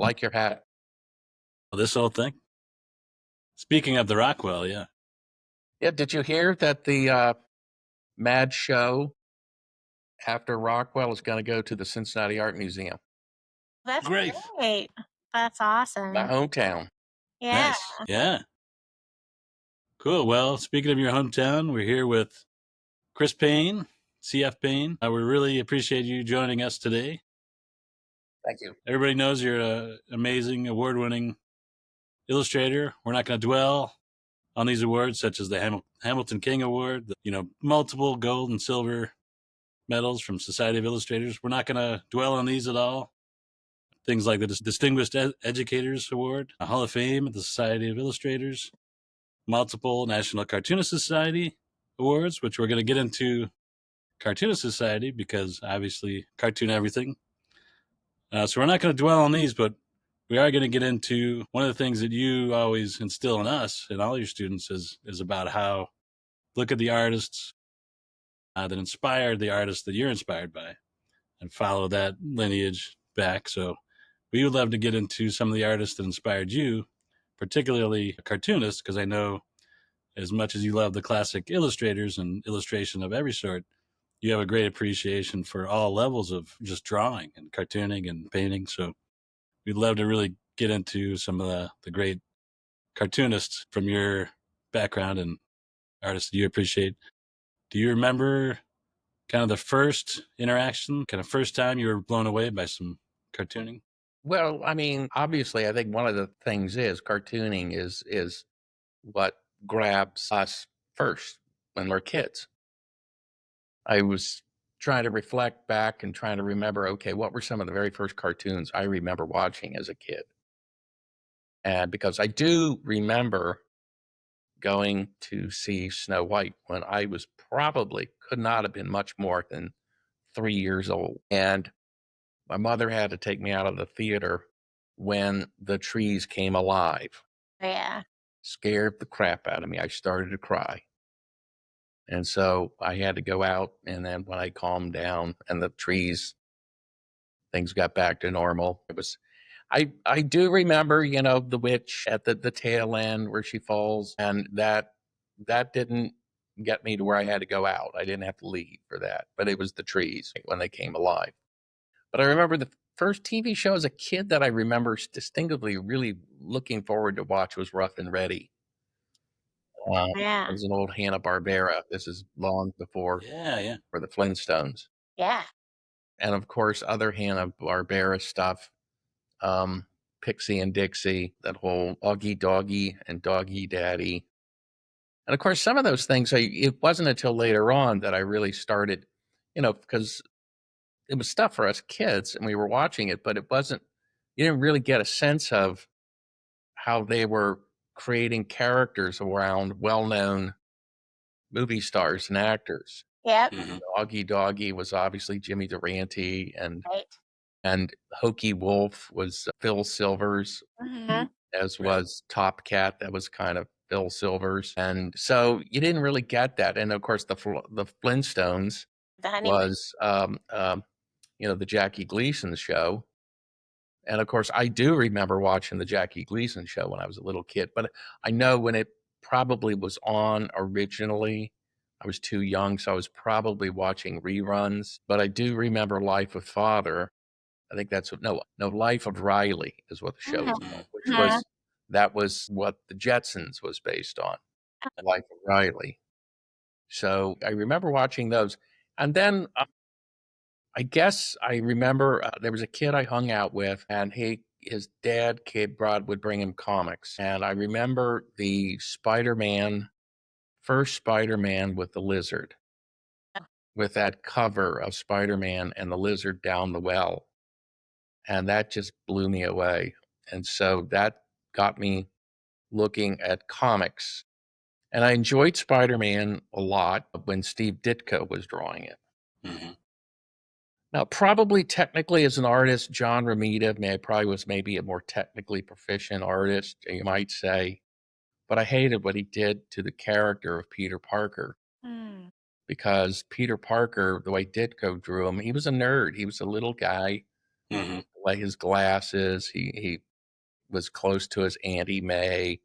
like your hat. This whole thing. Speaking of the Rockwell, yeah. Yeah, did you hear that the Mad Show after Rockwell is going to go to the Cincinnati Art Museum, That's Great. great. That's my awesome. hometown? Yeah. Nice. Yeah. Cool. Well, speaking of your hometown, we're here with Chris Payne, CF Payne. We really appreciate you joining us today. Thank you. Everybody knows you're an amazing, award-winning illustrator. We're not going to dwell on these awards, such as the Hamilton King Award, multiple gold and silver medals from Society of Illustrators. We're not going to dwell on these at all. Things like the Distinguished Educators Award, a Hall of Fame at the Society of Illustrators, multiple National Cartoonist Society awards, which we're going to get into Cartoonist Society because obviously cartoon everything. So we're not going to dwell on these, but we are going to get into one of the things that you always instill in us and all your students is about how look at the artists that inspired the artists that you're inspired by and follow that lineage back. So we would love to get into some of the artists that inspired you, particularly cartoonists, because I know as much as you love the classic illustrators and illustration of every sort, you have a great appreciation for all levels of just drawing and cartooning and painting. So we'd love to really get into some of the great cartoonists from your background and artists that you appreciate. Do you remember kind of the first interaction, kind of first time you were blown away by some cartooning? Well, I mean, obviously, I think one of the things is cartooning is what grabs us first when we're kids. I was trying to reflect back and trying to remember, okay, what were some of the very first cartoons I remember watching as a kid? And because I do remember going to see Snow White when I was probably could not have been much more than 3 years old. And my mother had to take me out of the theater when the trees came alive. Yeah. Scared the crap out of me. I started to cry. And so I had to go out. And then when I calmed down and the trees, things got back to normal, it was I do remember, the witch at the tail end where she falls, and that didn't get me to where I had to go out. I didn't have to leave for that, but it was the trees when they came alive. But I remember the first TV show as a kid that I remember distinctively really looking forward to watch was Rough and Ready. It Yeah. was an old Hanna-Barbera. This is long before Yeah, yeah. for the Flintstones. Yeah. And of course, other Hanna-Barbera stuff, um, Pixie and Dixie, that whole Augie Doggy and Doggy Daddy. And of course, some of those things, it wasn't until later on that I really started, because it was stuff for us kids and we were watching it, but you didn't really get a sense of how they were creating characters around well known movie stars and actors. Yep. Mm-hmm. Augie Doggy was obviously Jimmy Durante, Right. and Hokey Wolf was Phil Silvers, Mm-hmm. as Right. was Top Cat. That was kind of Phil Silvers, and so you didn't really get that. And of course, the Flintstones The honey. was the Jackie Gleason show. And of course, I do remember watching the Jackie Gleason show when I was a little kid, but I know when it probably was on originally, I was too young, so I was probably watching reruns. But I do remember Life of Father. I think that's what, no, Life of Riley is what the show was called, which Mm-hmm. was that was what the Jetsons was based on, Life of Riley. So I remember watching those, and then I guess I remember there was a kid I hung out with, and his dad kid Brad would bring him comics, and I remember the first Spider-Man with the lizard, with that cover of Spider-Man and the lizard down the well, and that just blew me away, and so that got me looking at comics, and I enjoyed Spider-Man a lot when Steve Ditko was drawing it. Mm-hmm. Now, probably technically as an artist, John Romita probably was maybe a more technically proficient artist, you might say, but I hated what he did to the character of Peter Parker Mm. because Peter Parker, the way Ditko drew him, he was a nerd. He was a little guy, Mm-hmm. like his glasses. He was close to his Auntie May.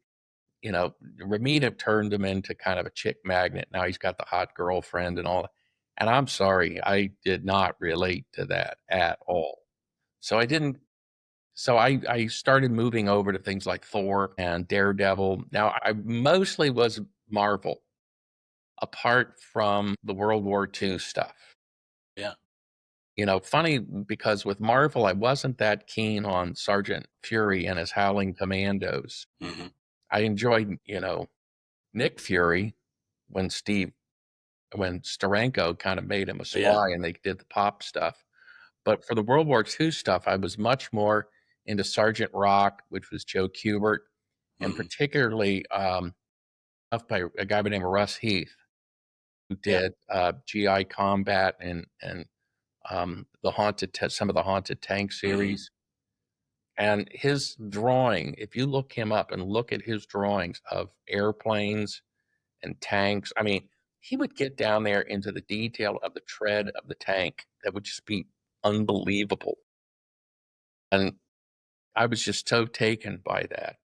You know, Ramita turned him into kind of a chick magnet. Now he's got the hot girlfriend and all that. And I'm sorry, I did not relate to that at all. So I didn't. So I started moving over to things like Thor and Daredevil. Now I mostly was Marvel, apart from the World War II stuff. Yeah. You know, funny because with Marvel, I wasn't that keen on Sergeant Fury and his Howling Commandos. Hmm. I enjoyed, Nick Fury when when Steranko kind of made him a Yeah. spy and they did the pop stuff. But for the World War II stuff, I was much more into Sergeant Rock, which was Joe Kubert, and Hmm. particularly stuff by a guy by the name of Russ Heath, who Yeah. did GI Combat and some of the Haunted Tank Hmm. series. And his drawing, if you look him up and look at his drawings of airplanes and tanks, I mean, he would get down there into the detail of the tread of the tank that would just be unbelievable. And I was just so taken by that.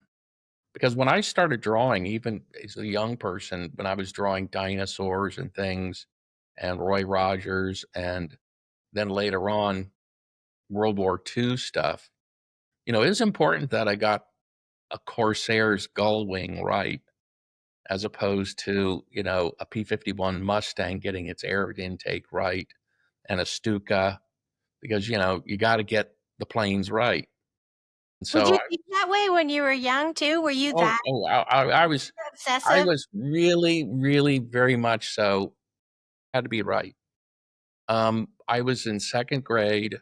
Because when I started drawing, even as a young person, when I was drawing dinosaurs and things and Roy Rogers, and then later on World War II stuff, it was important that I got a Corsair's gull wing right, as opposed to, a P-51 Mustang getting its air intake right, and a Stuka, because, you got to get the planes right. And Would so, you think that way when you were young too? Were you oh, that oh, I obsessive? was really, really very much so had to be right. I was in second grade.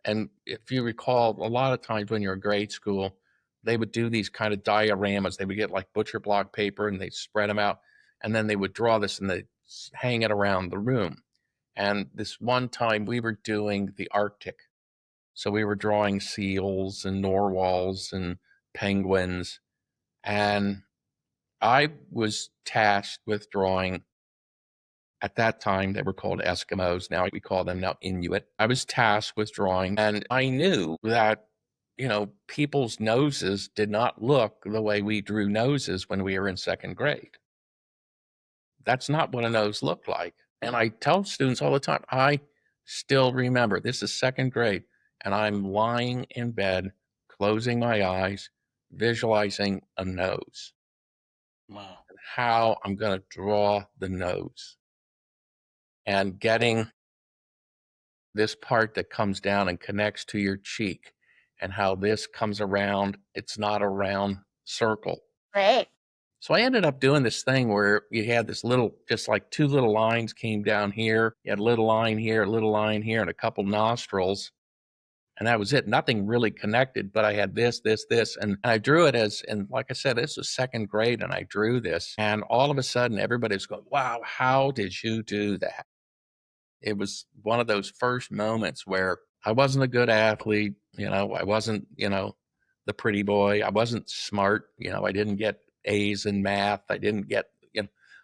And if you recall, a lot of times when you're in grade school, they would do these kind of dioramas. They would get like butcher block paper and they'd spread them out. And then they would draw this and they'd hang it around the room. And this one time we were doing the Arctic. So we were drawing seals and narwhals and penguins. And I was tasked with drawing. At that time, they were called Eskimos. Now we call them now Inuit. I was tasked with drawing, and I knew that, people's noses did not look the way we drew noses when we were in second grade. That's not what a nose looked like. And I tell students all the time, I still remember this is second grade, and I'm lying in bed, closing my eyes, visualizing a nose, Wow. how I'm going to draw the nose, and getting this part that comes down and connects to your cheek, and how this comes around. It's not a round circle. Right. So I ended up doing this thing where you had this little, just like two little lines came down here. You had a little line here, a little line here, and a couple nostrils. And that was it. Nothing really connected, but I had this. And I drew it and like I said, this was second grade and I drew this. And all of a sudden, everybody's going, wow, how did you do that? It was one of those first moments where I wasn't a good athlete, I wasn't, the pretty boy. I wasn't smart, I didn't get A's in math. I didn't get,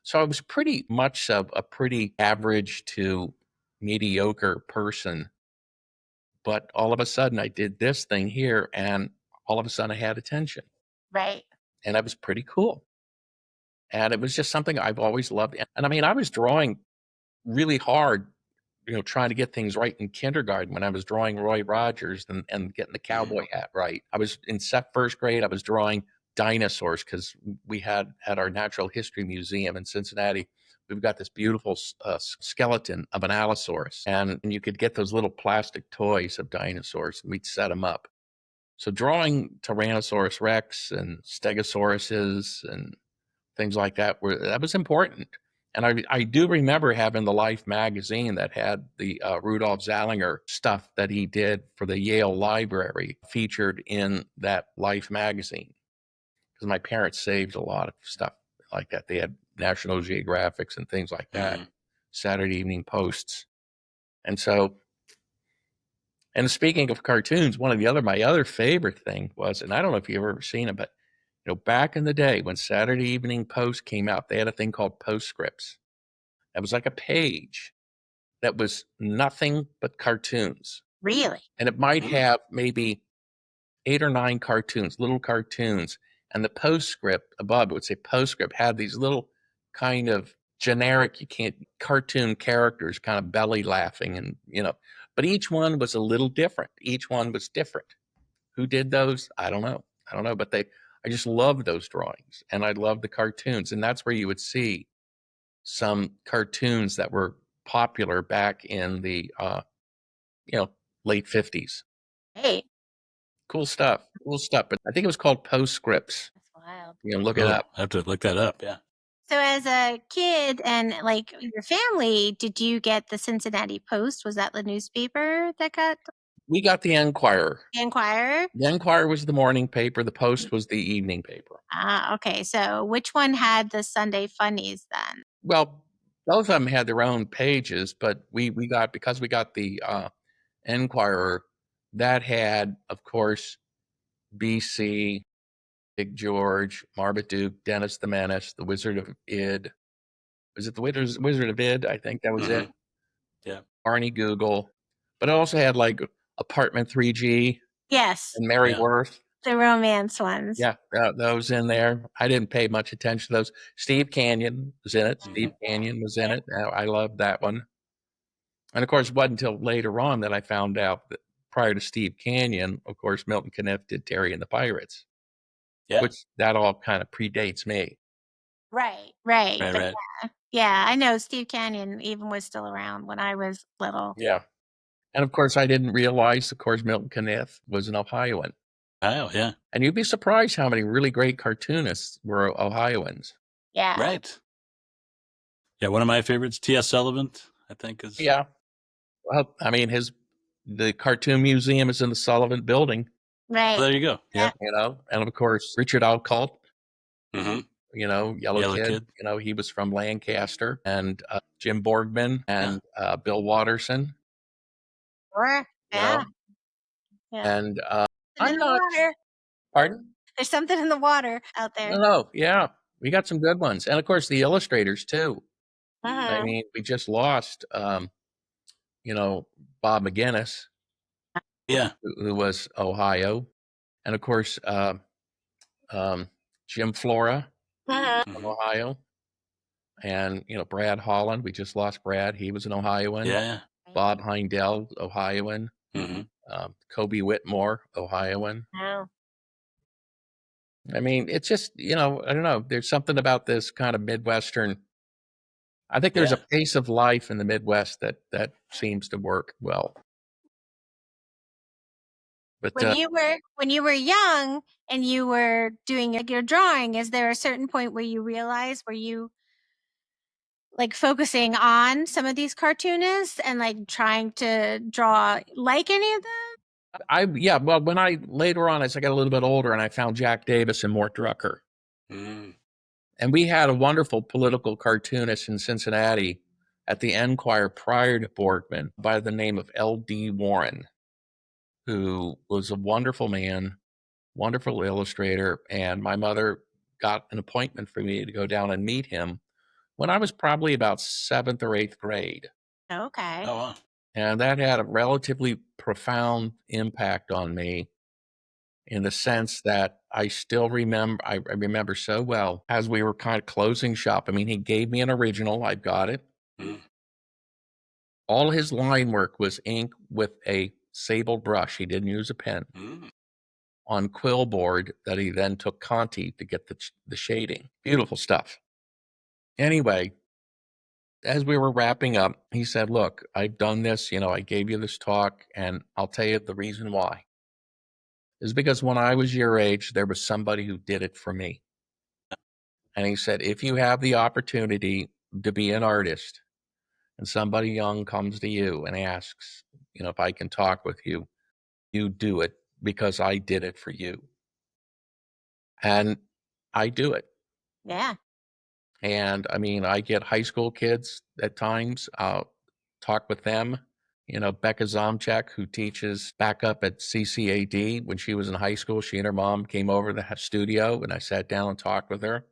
so I was pretty much a pretty average to mediocre person. But all of a sudden I did this thing here and all of a sudden I had attention Right. and that was pretty cool. And it was just something I've always loved. And I mean, I was drawing really hard, trying to get things right in kindergarten when I was drawing Roy Rogers and getting the Hmm. cowboy hat right. I was in first grade, I was drawing dinosaurs because we had at our natural history museum in Cincinnati, we've got this beautiful skeleton of an Allosaurus. And you could get those little plastic toys of dinosaurs and we'd set them up. So drawing Tyrannosaurus Rex and Stegosauruses and things like that was important. And I do remember having the Life magazine that had the Rudolph Zallinger stuff that he did for the Yale Library featured in that Life magazine because my parents saved a lot of stuff like that. They had National Geographics and things like that, Hmm. Saturday Evening Posts. And so, and speaking of cartoons, my other favorite thing was, and I don't know if you've ever seen it, but back in the day when Saturday Evening Post came out, they had a thing called postscripts. That was like a page that was nothing but cartoons. Really? And it might have maybe 8 or 9 cartoons, little cartoons, and the postscript above it would say postscript, had these little kind of generic, you can't cartoon characters kind of belly laughing and, but each one was a little different. Each one was different. Who did those? I don't know. But I just love those drawings and I love the cartoons. And that's where you would see some cartoons that were popular back in the, you know, late 50s. Hey, Cool stuff. Cool stuff. But I think it was called Postscripts. that's wild. Look it Oh, up. I have to look that up. Yeah. So as a kid and like your family, did you get the Cincinnati Post? Was that the newspaper that got We got the Enquirer. the Enquirer? The Enquirer was the morning paper. The Post was the evening paper. Ah, okay. So which one had the Sunday funnies then? Well, both of them had their own pages, but we got, because we got the Enquirer, that had, of course, BC, Big George, Marmaduke, Dennis the Menace, the Wizard of Id. Was it the Wizard of Id? I think that was it. Yeah. Barney Google. But it also had like Apartment 3G Yes, and Mary Yeah. Worth. the romance ones. Yeah, those in there. I didn't pay much attention to those. Steve Canyon was in it. Steve Canyon was in it. I loved that one. And of course, it wasn't until later on that I found out that prior to Steve Canyon, of course, Milton Caniff did Terry and the Pirates, Yeah. which that all kind of predates me. Right. Right. But Right. yeah, I know Steve Canyon even was still around when I was little. Yeah. And of course, I didn't realize, of course, Milton Caniff was an Ohioan. Oh, yeah. And you'd be surprised how many really great cartoonists were Ohioans. Yeah. Right. Yeah. One of my favorites, T.S. Sullivan, I think is. Yeah. Well, I mean, the cartoon museum is in the Sullivan building, Right. Oh, there you go. Yeah. and of course, Richard Alcott, Mm-hmm. Yellow Kid, he was from Lancaster, and Jim Borgman and Bill Watterson, Sure. you Yeah. know, and Something I'm in the not, water. pardon? There's something in the water out there. No, yeah, we got some good ones. And of course, the illustrators too. I Mhm. mean, we just lost, Bob McGinnis, Yeah. who was Ohio, and of course, Jim Flora Mhm. from Mm-hmm. Ohio, and Brad Holland. We just lost Brad. He was an Ohioan. Yeah. Bob Heindel, Ohioan. Mm-hmm. Kobe Whitmore, Ohioan. Oh. I mean, it's just, I don't know. There's something about this kind of Midwestern. I think there's a pace of life in the Midwest that seems to work well. But When you were young and you were doing your drawing, is there a certain point where you realize were you like focusing on some of these cartoonists and like trying to draw like any of them? well, when I later on, as I got a little bit older, and I found Jack Davis and Mort Drucker, and we had a wonderful political cartoonist in Cincinnati at the Enquirer prior to Borgman by the name of L.D. Warren, who was a wonderful man, wonderful illustrator. And my mother got an appointment for me to go down and meet him when I was probably about 7th or 8th grade. Okay. Oh, wow. And that had a relatively profound impact on me in the sense that I still remember, I remember so well as we were kind of closing shop. I mean, he gave me an original. I've got it. Mm. All his line work was ink with a sable brush. He didn't use a pen on quill board that he then took Conti to get the shading. Beautiful stuff. Anyway, as we were wrapping up, he said, "Look, I've done this. I gave you this talk, and I'll tell you the reason why. Is because when I was your age, there was somebody who did it for me." And he said, "If you have the opportunity to be an artist and somebody young comes to you and asks, if I can talk with you, you do it because I did it for you." And I do it. Yeah. And I mean, I get high school kids at times, talk with them. Becca Zomchek, who teaches back up at CCAD, when she was in high school, she and her mom came over to the studio and I sat down and talked with her,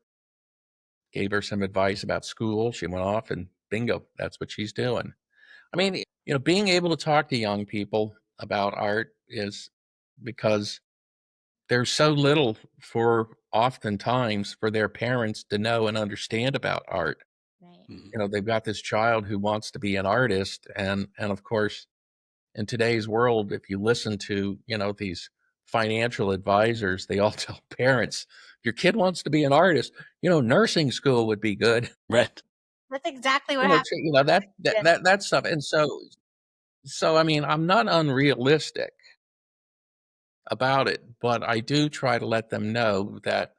gave her some advice about school. She went off and bingo, that's what she's doing. I mean, being able to talk to young people about art is because there's so little for oftentimes for their parents to know and understand about art. Right. Mhm. You know, they've got this child who wants to be an artist, and of course, in today's world, if you listen to, you know, these financial advisors, they all tell parents, your kid wants to be an artist, you know, nursing school would be good. Right. That's exactly what You know, happened. you know that stuff. And so I mean, I'm not unrealistic about it, but I do try to let them know that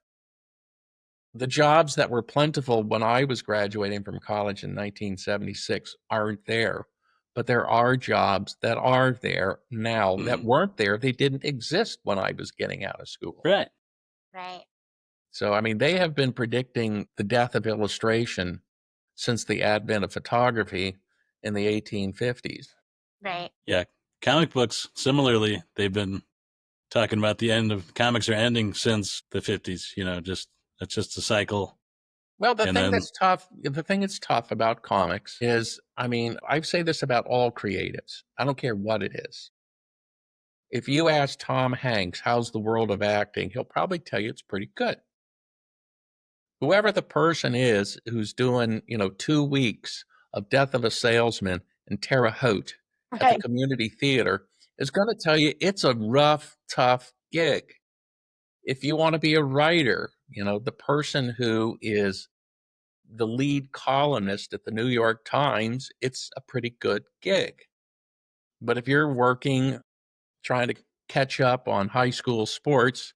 the jobs that were plentiful when I was graduating from college in 1976 aren't there. But there are jobs that are there now that Mhm. weren't there. They didn't exist when I was getting out of school. Right. Right. So, I mean, they have been predicting the death of illustration since the advent of photography in the 1850s. Right. Yeah. Comic books, similarly, they've been talking about the end of comics are ending since the 50s. You know, just that's just a cycle. Well, the And thing then, that's tough, the thing that's tough about comics is, I mean, I say this about all creatives. I don't care what it is. If you ask Tom Hanks, how's the world of acting? He'll probably tell you it's pretty good. Whoever the person is who's doing, you know, 2 weeks of Death of a Salesman and Terre Haute at the Right. community theater is going to tell you it's a rough, tough gig. If you want to be a writer, you know, the person who is the lead columnist at the New York Times, it's a pretty good gig. But if you're working, trying to catch up on high school sports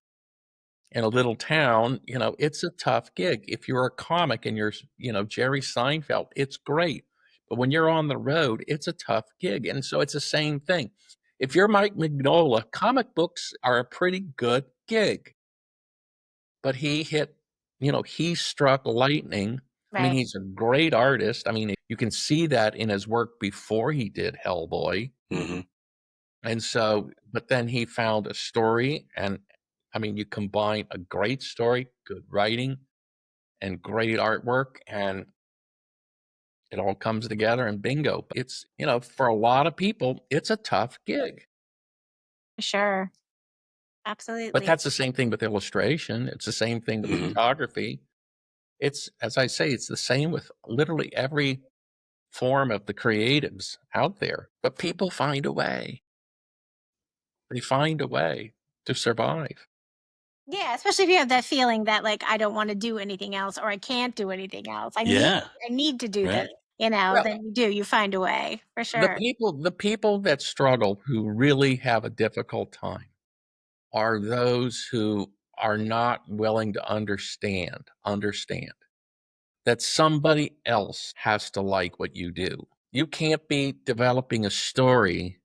in a little town, you know, it's a tough gig. If you're a comic and you're, you know, Jerry Seinfeld, it's great. But when you're on the road, it's a tough gig. And so it's the same thing. If you're Mike Mignola, comic books are a pretty good gig. But he hit, you know, he struck lightning. I mean, Right. he's a great artist. I mean, you can see that in his work before he did Hellboy. mhm. And so, but then he found a story, and I mean, you combine a great story, good writing, and great artwork, and it all comes together and bingo. It's, you know, for a lot of people, it's a tough gig. Sure. But Absolutely. that's the same thing with illustration. It's the same thing with Mhm. photography. It's, as I say, it's the same with literally every form of the creatives out there. But people find a way. They find a way to survive. Yeah, especially if you have that feeling that like I don't want to do anything else or I can't do anything else. Yeah. I need to do this, Right. you know, Well, then you do, you find a way for the sure. people that struggle, who really have a difficult time, are those who are not willing to understand that somebody else has to like what you do. You can't be developing a story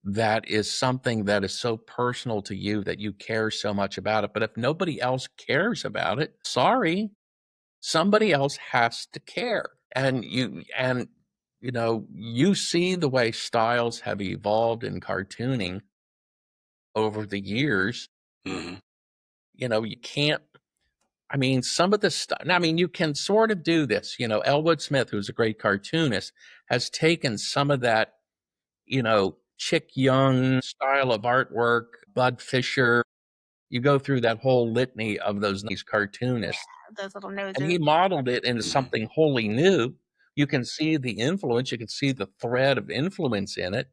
that is something that is so personal to you that you care so much about it. But if nobody else cares about it, sorry, somebody else has to care. And you know, you see the way styles have evolved in cartooning over the years. Mhm. You know, you can't, I mean, some of the stuff, I mean, you can sort of do this. You know, Elwood Smith, who's a great cartoonist, has taken some of that, you know, Chick Young style of artwork, Bud Fisher. You go through that whole litany of those nice Yeah, cartoonists, those little and noses. he modeled it into Mhm. something wholly new. You can see the influence, you can see the thread of influence in it,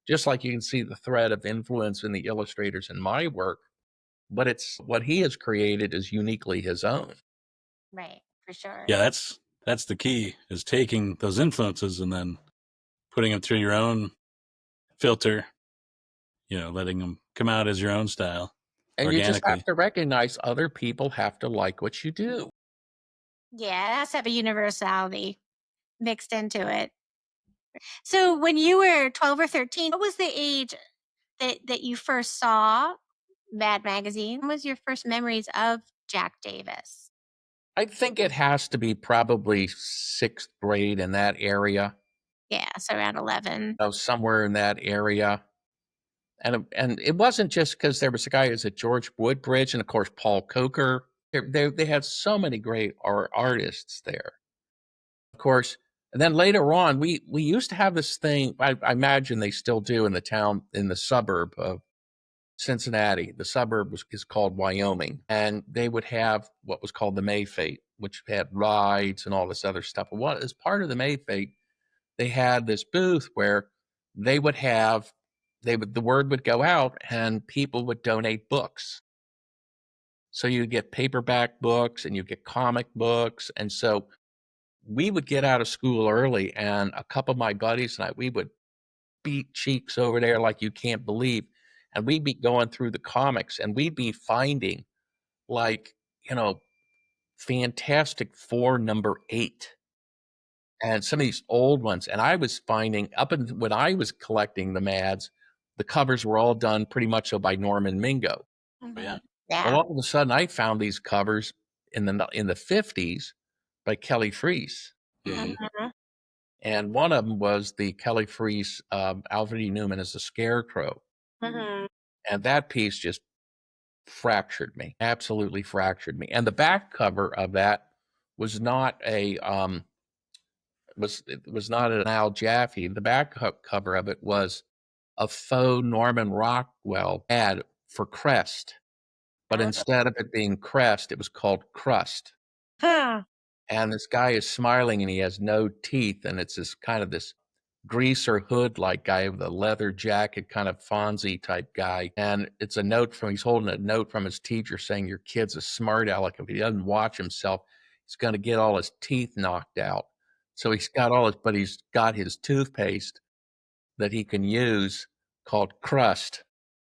just like you can see the thread of influence in the illustrators in my work. But it's what he has created is uniquely his own. Right, for sure. Yeah, that's the key is taking those influences and then putting them through your own filter, you know, letting them come out as your own style And you just have organically. to recognize other people have to like what you do. Yeah, it has to have a universality mixed into it. So when you were 12 or 13, what was the age that you first saw Mad Magazine? What was your first memories of Jack Davis? I think it has to be probably sixth grade in that area, Yeah, so around 11. you know, somewhere in that area. And it wasn't just because there was a guy who's at George Woodbridge, and of course Paul Coker. They had so many great artists there. Of course, And then later on, we used to have this thing. I imagine they still do in the town, in the suburb of Cincinnati. The suburb is called Wyoming, and they would have what was called the May Fete, which had rides and all this other stuff. And what as part of the May Fete, they had this booth where they would have the word would go out and people would donate books. So you get paperback books and you get comic books. And so we would get out of school early, and a couple of my buddies and I, we would beat cheeks over there like you can't believe. And we'd be going through the comics and we'd be finding, like, Fantastic Four #8 and some of these old ones. And I was finding when I was collecting the Mads, the covers were all done pretty much so by Norman Mingo. Oh, yeah. Well, all of a sudden I found these covers in the 50s by Kelly Freas. Mhm. And one of them was the Kelly Freas, Alfred E. Newman as the Scarecrow. And that piece just fractured me, absolutely fractured me. And the back cover of that was not was not an Al Jaffe. The back cover of it was a faux Norman Rockwell ad for Crest, but instead of it being Crest, it was called Crust. And this guy is smiling and he has no teeth, and it's this greaser hood like guy with a leather jacket, kind of Fonzie type guy. And it's he's holding a note from his teacher saying, your kid's a smart aleck. If he doesn't watch himself, he's going to get all his teeth knocked out. So he's got his toothpaste that he can use called Crust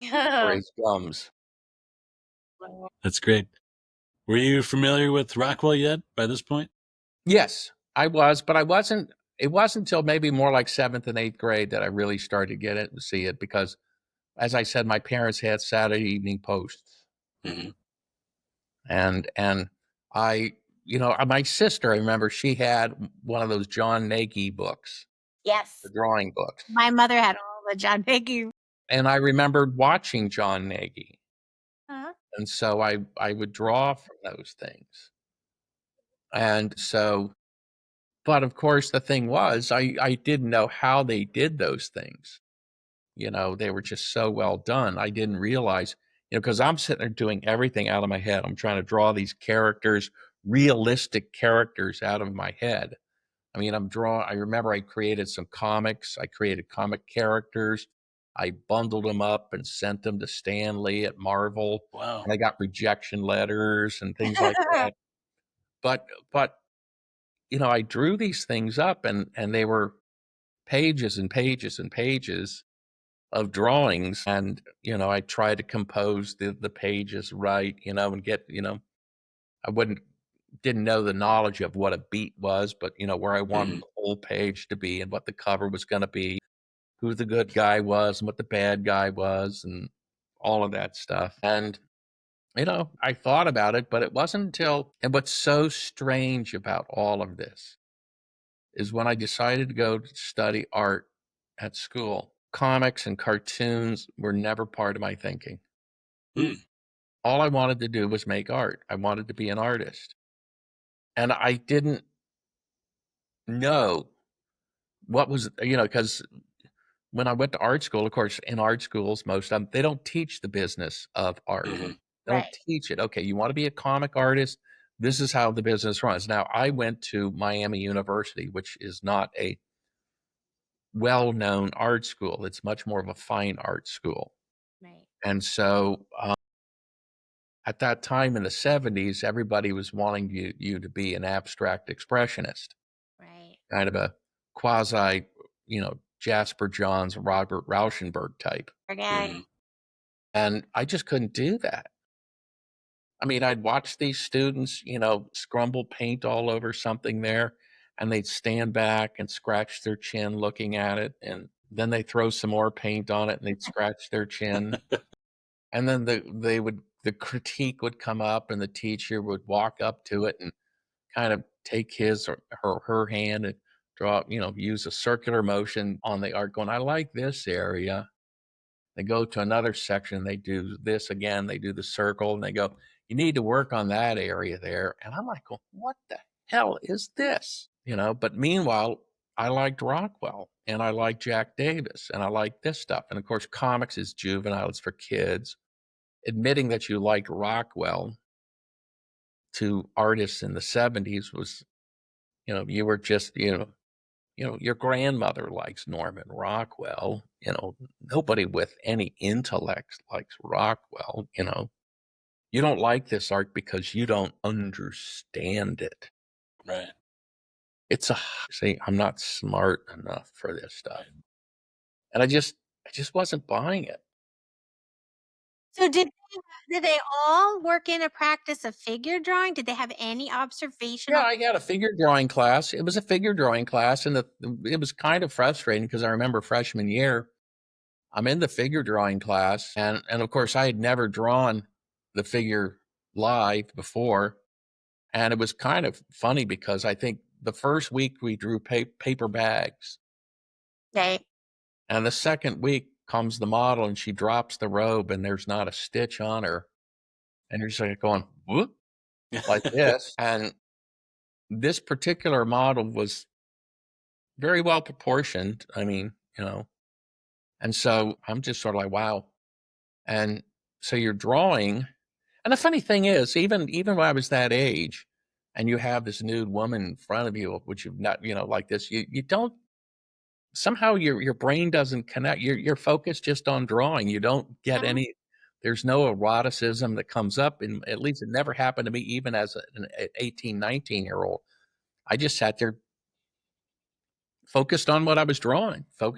for his gums. That's great. Were you familiar with Rockwell yet by this point? Yes, I was, but I wasn't. It wasn't until maybe more like 7th and 8th grade that I really started to get it and see it because, as I said, my parents had Saturday Evening Posts, Mm-hmm. and I, my sister, I remember she had one of those John Nagy books, Yes. the drawing books, My mother had all the John Nagy. and I remembered watching John Nagy, Uh-huh. and so I would draw from those things, and so. But of course, the thing was, I didn't know how they did those things. They were just so well done. I didn't realize, because I'm sitting there doing everything out of my head. I'm trying to draw these characters, realistic characters out of my head. I mean, I remember I created some comics. I created comic characters. I bundled them up and sent them to Stan Lee at Marvel. Wow. And I got rejection letters and things like that. But I drew these things up and they were pages and pages and pages of drawings. And, I tried to compose the pages right, and get, I didn't know the knowledge of what a beat was, but, where I wanted the whole page to be and what the cover was going to be, who the good guy was and what the bad guy was and all of that stuff. And, I thought about it, but it wasn't and what's so strange about all of this is when I decided to go to study art at school, comics and cartoons were never part of my thinking. All I wanted to do was make art. I wanted to be an artist. And I didn't know what was, because when I went to art school, of course, in art schools, most of them, they don't teach the business of art. They don't teach it. Okay, you want to be a comic artist? This is how the business runs. Now, I went to Miami University, which is not a well-known art school. It's much more of a fine art school. Right. And so at that time in the 70s, everybody was wanting you to be an abstract expressionist. Right. Kind of a quasi, Jasper Johns, Robert Rauschenberg type. And I just couldn't do that. I mean, I'd watch these students, scrumble paint all over something there, and they'd stand back and scratch their chin looking at it. And then they throw some more paint on it and they'd scratch their chin. And then the critique would come up and the teacher would walk up to it and kind of take his or her hand and draw, use a circular motion on the art going, I like this area. They go to another section, they do this again, they do the circle and they go, you need to work on that area there. And I'm like, well, what the hell is this? But meanwhile, I liked Rockwell and I liked Jack Davis and I liked this stuff. And of course, comics is juvenile, it's for kids. Admitting that you liked Rockwell to artists in the 70s was, you were just, your grandmother likes Norman Rockwell. Nobody with any intellect likes Rockwell. You don't like this art because you don't understand it. Right. See, I'm not smart enough for this stuff. And I just wasn't buying it. So did they all work in a practice of figure drawing? Did they have any Yeah, observational? I got a figure drawing class. It was a figure drawing class, and it was kind of frustrating because I remember freshman year, I'm in the figure drawing class, and of course I had never drawn the figure live before, and it was kind of funny because I think the first week we drew paper bags, Right. and the second week comes the model and she drops the robe and there's not a stitch on her, and you're just like going whoop like this, and this particular model was very well proportioned. I mean, and so I'm just sort of like, wow. And so you're drawing. And the funny thing is, even when I was that age, and you have this nude woman in front of you, which you've not, like this, you don't somehow your brain doesn't connect. You're focused just on drawing. You don't get any. There's no eroticism that comes up, and at least it never happened to me, even as an 18, 19-year-old. I just sat there focused on what I was drawing, And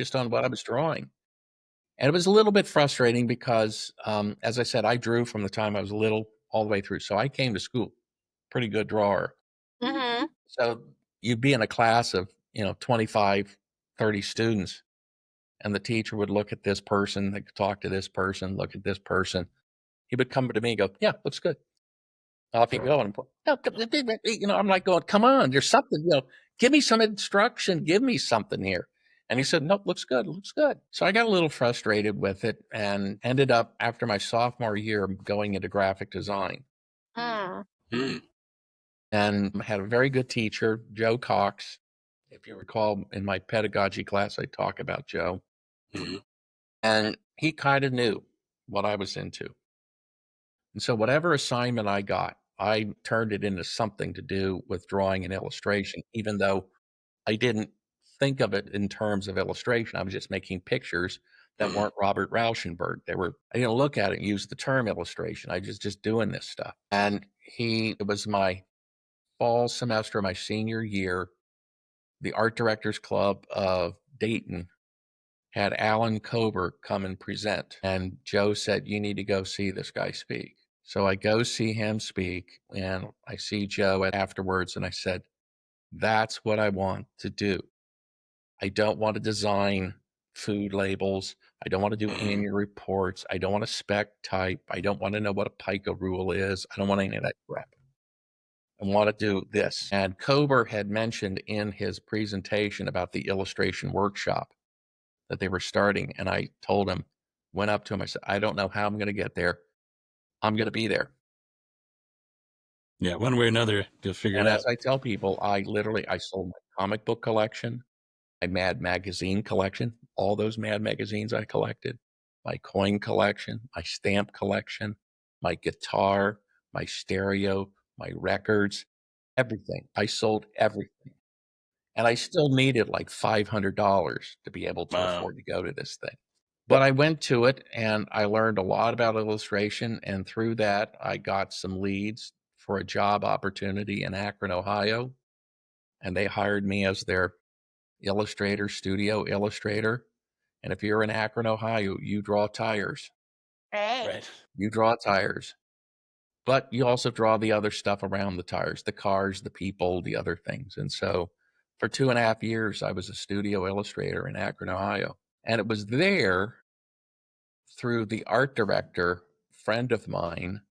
it was a little bit frustrating because, as I said, I drew from the time I was little all the way through. So I came to school pretty good drawer. Mm-hmm. So you'd be in a class of, 25, 30 students, and the teacher would look at this person, they could talk to this person, look at this person. He would come to me and go, yeah, looks good. Off you go. And no, I'm like going, come on, there's something, give me some instruction, give me something here. And he said, nope, looks good, looks good. So I got a little frustrated with it and ended up after my sophomore year going into graphic design. Mm. And had a very good teacher, Joe Cox. If you recall, in my pedagogy class, I talk about Joe. Mhm. And he kind of knew what I was into. And so whatever assignment I got, I turned it into something to do with drawing and illustration, even though I didn't think of it in terms of illustration. I was just making pictures that Mhm. weren't Robert Rauschenberg. I didn't look at it and use the term illustration. I just doing this stuff. And it was my fall semester, my senior year, the Art Directors Club of Dayton had Alan Kober come and present. And Joe said, you need to go see this guy speak. So I go see him speak, and I see Joe afterwards, and I said, that's what I want to do. I don't want to design food labels. I don't want to do annual reports. I don't want to spec type. I don't want to know what a pica rule is. I don't want any of that crap. I want to do this. And Kober had mentioned in his presentation about the illustration workshop that they were starting. And I told him, went up to him, I said, I don't know how I'm going to get there. I'm going to be there. Yeah, one way or another, you'll figure And it out. as I tell people, I sold my comic book collection, my Mad magazine collection, all those Mad magazines I collected, my coin collection, my stamp collection, my guitar, my stereo, my records, everything. I sold everything. And I still needed like $500 to be able to Wow. afford to go to this thing. But I went to it and I learned a lot about illustration. And through that, I got some leads for a job opportunity in Akron, Ohio. And they hired me as their illustrator, studio illustrator. And if you're in Akron, Ohio, you draw tires. Right. Right. You draw tires. But you also draw the other stuff around the tires, the cars, the people, the other things. And so for 2.5 years, I was a studio illustrator in Akron, Ohio. And it was there through the art director, friend of mine,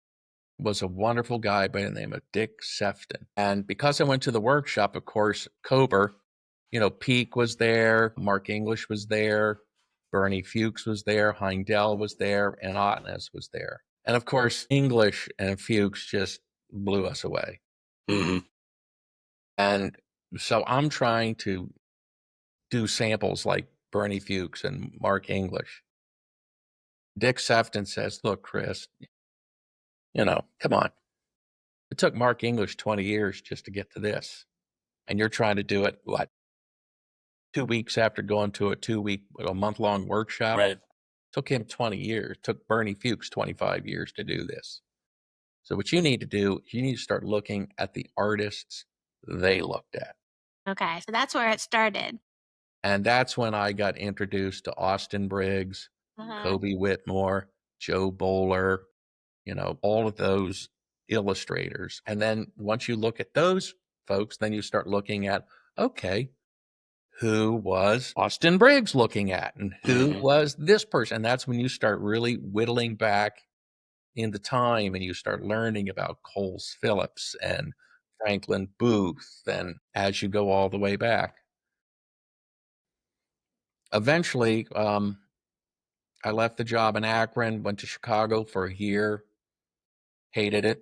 was a wonderful guy by the name of Dick Sefton. And because I went to the workshop, of course, Kober, Peake was there, Mark English was there, Bernie Fuchs was there, Heindel was there, and Otnes was there. And of course, English and Fuchs just blew us away. Mm-hmm. And So I'm trying to do samples like Bernie Fuchs and Mark English. Dick Sefton says, look, Chris, come on. It took Mark English 20 years just to get to this. And you're trying to do it, what, 2 weeks after going to a month-long workshop? Right. Took him 20 years. Took Bernie Fuchs 25 years to do this. So what you need to do, you need to start looking at the artists they looked at. Okay, so that's where it started. And that's when I got introduced to Austin Briggs, Kobe Whitmore, Joe Bowler, all of those illustrators. And then once you look at those folks, then you start looking at, okay, who was Austin Briggs looking at and who was this person? And that's when you start really whittling back in the time and you start learning about Coles Phillips and Franklin Booth. And as you go all the way back, eventually, I left the job in Akron, went to Chicago for a year, hated it.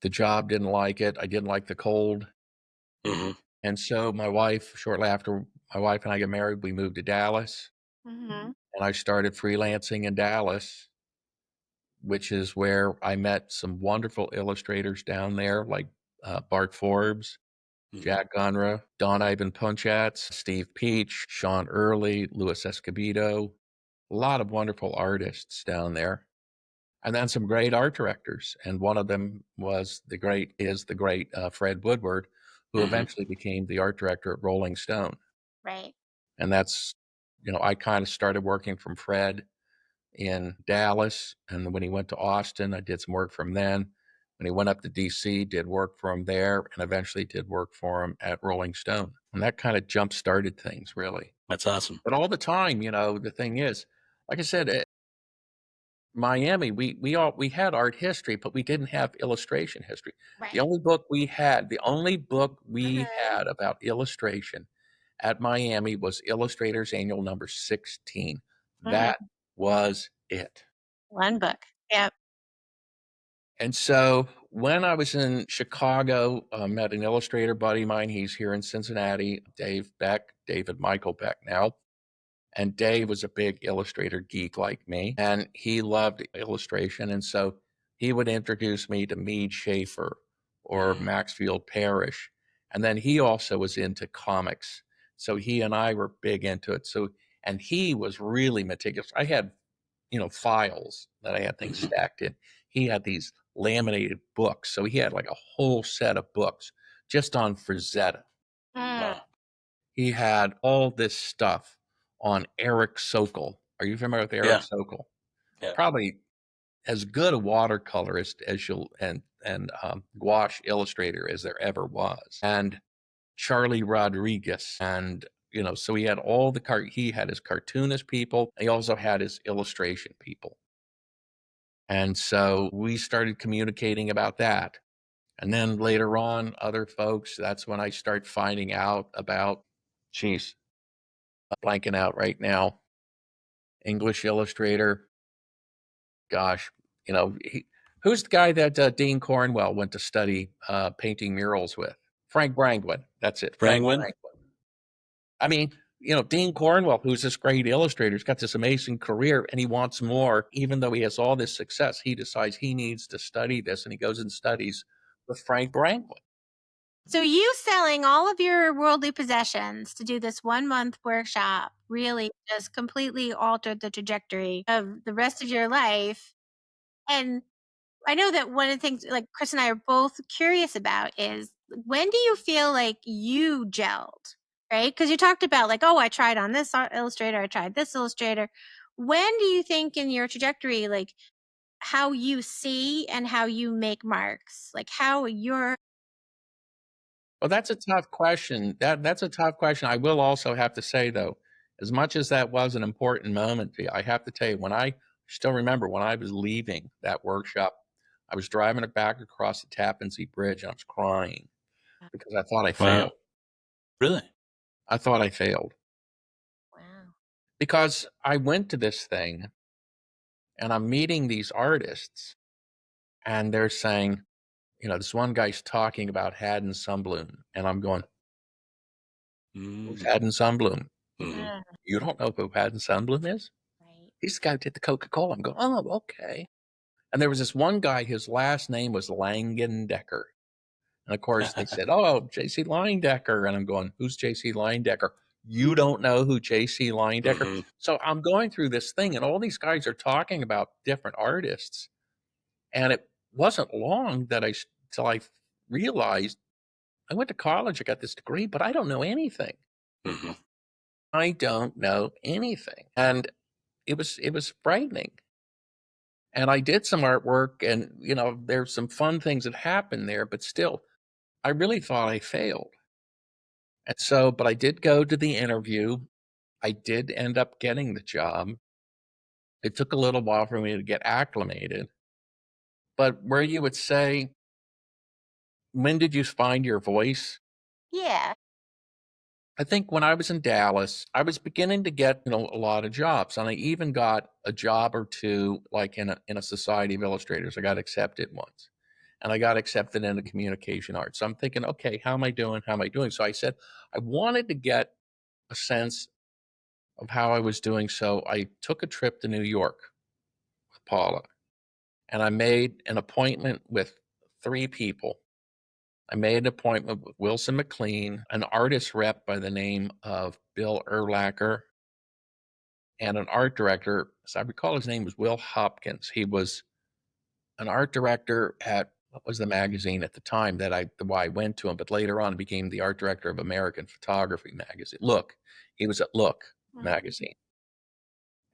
The job, didn't like it. I didn't like the cold. And so shortly after my wife and I got married, we moved to Dallas. And I started freelancing in Dallas, which is where I met some wonderful illustrators down there, like Bart Forbes, Jack Gunra, Don Ivan Punchatz, Steve Peach, Sean Early, Louis Escobedo, a lot of wonderful artists down there. And then some great art directors. And one of them is the great Fred Woodward, who eventually became the art director at Rolling Stone. Right. And that's, I kind of started working from Fred in Dallas. And when he went to Austin, I did some work from then. When he went up to DC, did work for him there and eventually did work for him at Rolling Stone. And that kind of jump started things, really. That's awesome. But all the time, the thing is, like I said, Miami, we had art history, but we didn't have illustration history. Right. The only book we had about illustration at Miami was Illustrators Annual number 16. That was it. One book. Yep. And so when I was in Chicago, I met an illustrator buddy of mine. He's here in Cincinnati, David Michael Beck now. And Dave was a big illustrator geek like me, and he loved illustration. And so he would introduce me to Mead Schaefer or Maxfield Parrish. And then he also was into comics. So he and I were big into it. And he was really meticulous. I had, files that I had things stacked in. He had these laminated books. So he had like a whole set of books just on Frazetta. Wow. He had all this stuff on Eric Sokol. Are you familiar with Eric Sokol? Yeah. Probably as good a watercolorist as and gouache illustrator as there ever was. And Charlie Rodriguez. And, so he had he had his cartoonist people. He also had his illustration people. And so we started communicating about that. And then later on, other folks, that's when I start finding out about, blanking out right now, English illustrator. Gosh, who's the guy that Dean Cornwell went to study painting murals with? Frank Brangwyn. That's it. Frank Brangwyn? Brangwyn. I mean, Dean Cornwell, who's this great illustrator, has got this amazing career and he wants more. Even though he has all this success, he decides he needs to study this and he goes and studies with Frank Brangwyn. So you selling all of your worldly possessions to do this 1 month workshop really just completely altered the trajectory of the rest of your life. And I know that one of the things like Chris and I are both curious about is when do you feel like you gelled, right? Because you talked about like, oh, I tried on this illustrator, I tried this illustrator. When do you think in your trajectory, like how you see and how you make marks, like how you're Well, that's a tough question. That's a tough question. I will also have to say, though, as much as that was an important moment, I have to tell you, when I still remember when I was leaving that workshop, I was driving it back across the Tappan Zee Bridge and I was crying because I thought I failed. Wow. Really? I thought I failed wow. because I went to this thing and I'm meeting these artists and they're saying, this one guy's talking about Haddon Sunbloom, and I'm going, who's Mm. Haddon Sunbloom? Mhm. Mm, You don't know who Haddon Sunbloom is? right. He's the guy who did the Coca-Cola. I'm going, oh, okay. And there was this one guy, his last name was Langendecker. And of course, they said, oh, J.C. Leyendecker. And I'm going, who's J.C. Leyendecker? You don't know who J.C. Leyendecker? Mhm. So I'm going through this thing, and all these guys are talking about different artists. And it wasn't long that till I realized I went to college, I got this degree, but I don't know anything. Mhm. I don't know anything. And it was frightening. And I did some artwork, and there's some fun things that happened there, but still, I really thought I failed. And so, but I did go to the interview. I did end up getting the job. It took a little while for me to get acclimated. But where you would say, when did you find your voice? Yeah. I think when I was in Dallas, I was beginning to get, a lot of jobs, and I even got a job or two, like in a Society of Illustrators. I got accepted once, and I got accepted into communication arts. So I'm thinking, okay, how am I doing? How am I doing? So I said I wanted to get a sense of how I was doing. So I took a trip to New York with Paula, and I made an appointment with three people. I made an appointment with Wilson McLean, an artist rep by the name of Bill Erlacher, and an art director. As I recall, his name was Will Hopkins. He was an art director at what was the magazine at the time that why I went to him, but later on became the art director of American Photography magazine. Look, he was at Look Mm. magazine.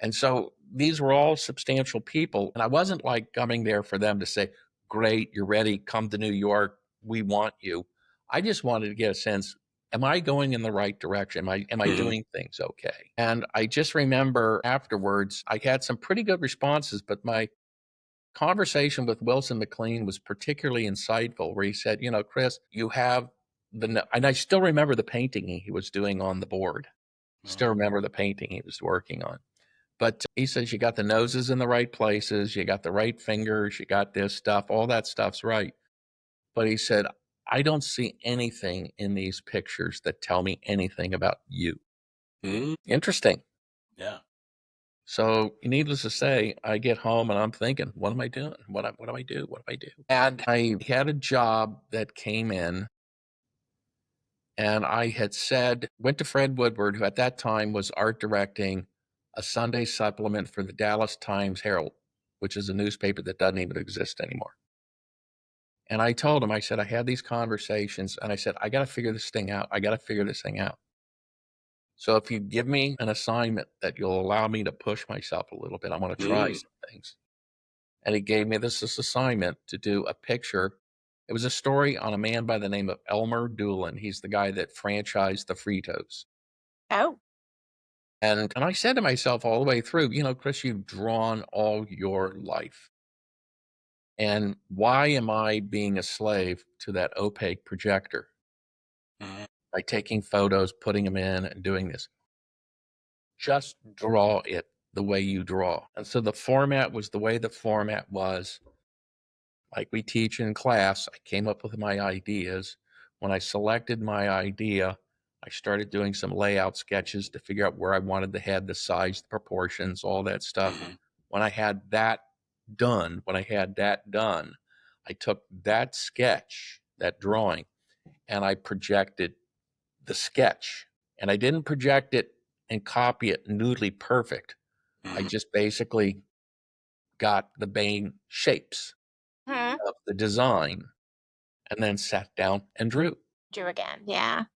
And so these were all substantial people. And I wasn't like coming there for them to say, great, you're ready, come to New York, we want you. I just wanted to get a sense, am I going in the right direction? Am I Mhm. doing things okay? And I just remember afterwards, I had some pretty good responses, but my conversation with Wilson McLean was particularly insightful, where he said, Chris, you have and I still remember the painting he was doing on the board. Still Oh. remember the painting he was working on. But he says you got the noses in the right places, you got the right fingers, you got this stuff, all that stuff's right. But he said, I don't see anything in these pictures that tell me anything about you. Mm. Interesting. Yeah. So, needless to say, I get home and I'm thinking, what am I doing? What do I do? What do I do? And I had a job that came in, and I had said, went to Fred Woodward, who at that time was art directing a Sunday supplement for the Dallas Times Herald, which is a newspaper that doesn't even exist anymore. And I told him, I said, I had these conversations, and I said, I got to figure this thing out. I got to figure this thing out. So if you give me an assignment that you'll allow me to push myself a little bit, I want to try Mm. some things. And he gave me this assignment to do a picture. It was a story on a man by the name of Elmer Doolin. He's the guy that franchised the Fritos. Oh. And I said to myself all the way through, Chris, you've drawn all your life. And why am I being a slave to that opaque projector Mhm. by taking photos, putting them in, and doing this? Just draw it the way you draw. And so the format was the way the format was. Like we teach in class, I came up with my ideas. When I selected my idea, I started doing some layout sketches to figure out where I wanted the head, the size, the proportions, all that stuff. Mhm. When I had that done, I took that sketch, that drawing, and I projected the sketch. And I didn't project it and copy it neatly perfect. I Mhm. just basically got the main shapes Hmm. of the design and then sat down and drew. Drew again. Yeah.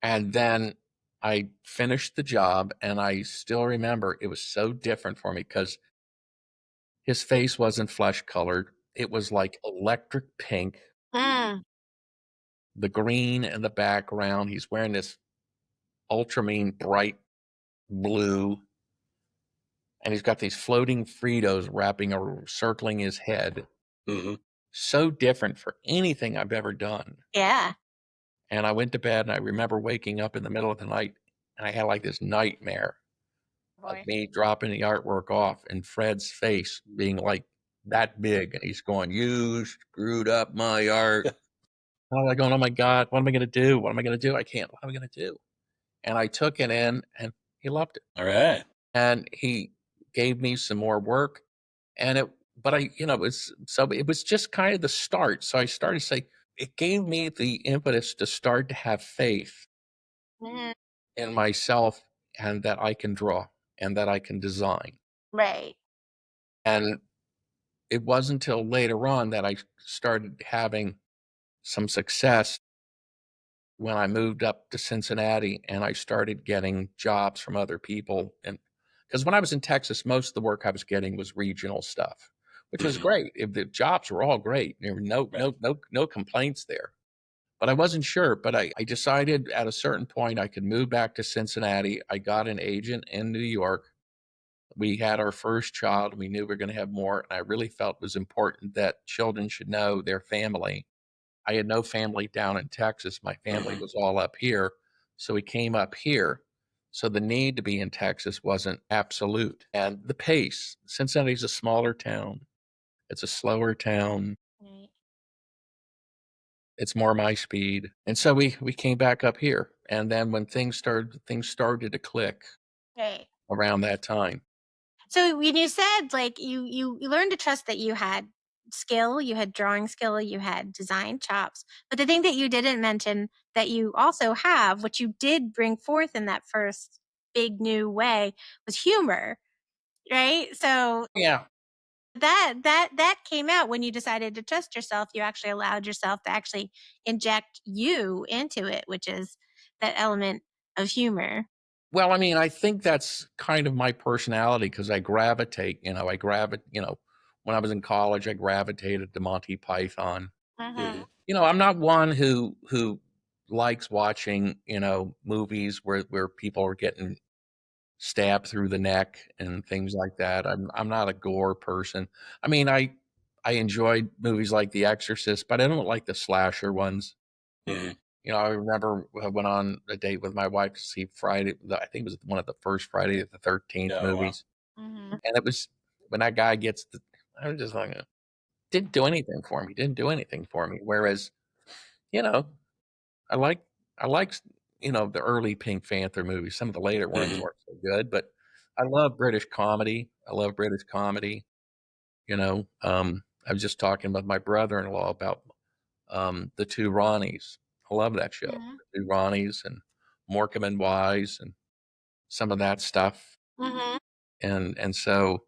And then I finished the job, and I still remember it was so different for me because his face wasn't flesh colored. It was like electric pink, Mm. the green in the background. He's wearing this ultramarine bright blue, and he's got these floating Fritos wrapping or circling his head. Mhm. So different for anything I've ever done. Yeah. And I went to bed, and I remember waking up in the middle of the night, and I had like this nightmare of Boy. me dropping the artwork off and Fred's face being like that big, and he's going, "You screwed up my art." And I'm like going, "Oh my god, what am I gonna do? What am I gonna do? I can't. What am I gonna do?" And I took it in, and he loved it, All right. and he gave me some more work, and it. But it was just kind of the start. So I started to say it gave me the impetus to start to have faith Mhm. in myself and that I can draw and that I can design. Right. And it wasn't until later on that I started having some success when I moved up to Cincinnati and I started getting jobs from other people. And because when I was in Texas, most of the work I was getting was regional stuff, which was Mhm. great. If the jobs were all great, there were Right. no complaints there. But I wasn't sure. But I decided at a certain point I could move back to Cincinnati. I got an agent in New York. We had our first child. We knew we were going to have more. And I really felt it was important that children should know their family. I had no family down in Texas. My family Mhm. was all up here. So we came up here. So the need to be in Texas wasn't absolute. And the pace, Cincinnati's a smaller town. It's a slower town. Right. It's more my speed. And so we came back up here. And then when things started to click Right. around that time. So when you said like you learned to trust that you had skill, you had drawing skill, you had design chops, but the thing that you didn't mention that you also have, which you did bring forth in that first big new way, was humor, right? So Yeah. that came out when you decided to trust yourself. You actually allowed yourself to actually inject you into it, which is that element of humor. Well, I mean, I think that's kind of my personality because I gravitate, when I was in college, I gravitated to Monty Python. Mm-hmm. Mhm. I'm not one who likes watching, movies where people are getting stabbed through the neck and things like that. I'm not a gore person. I mean, I enjoyed movies like The Exorcist, but I don't like the slasher ones. Mhm. I remember I went on a date with my wife to see I think it was one of the first Friday the 13th Yeah. Wow. movies. Mm-hmm. And it was when that guy I was just like, didn't do anything for me. Didn't do anything for me. Whereas, you know, I like, I like, the early Pink Panther movies. Some of the later ones Mhm. weren't so good, but I love British comedy. I love British comedy. I was just talking with my brother-in-law about the two Ronnies. I love that show. Mm-hmm. The two Ronnies and Morecambe and Wise and some of that stuff. Mm-hmm. And so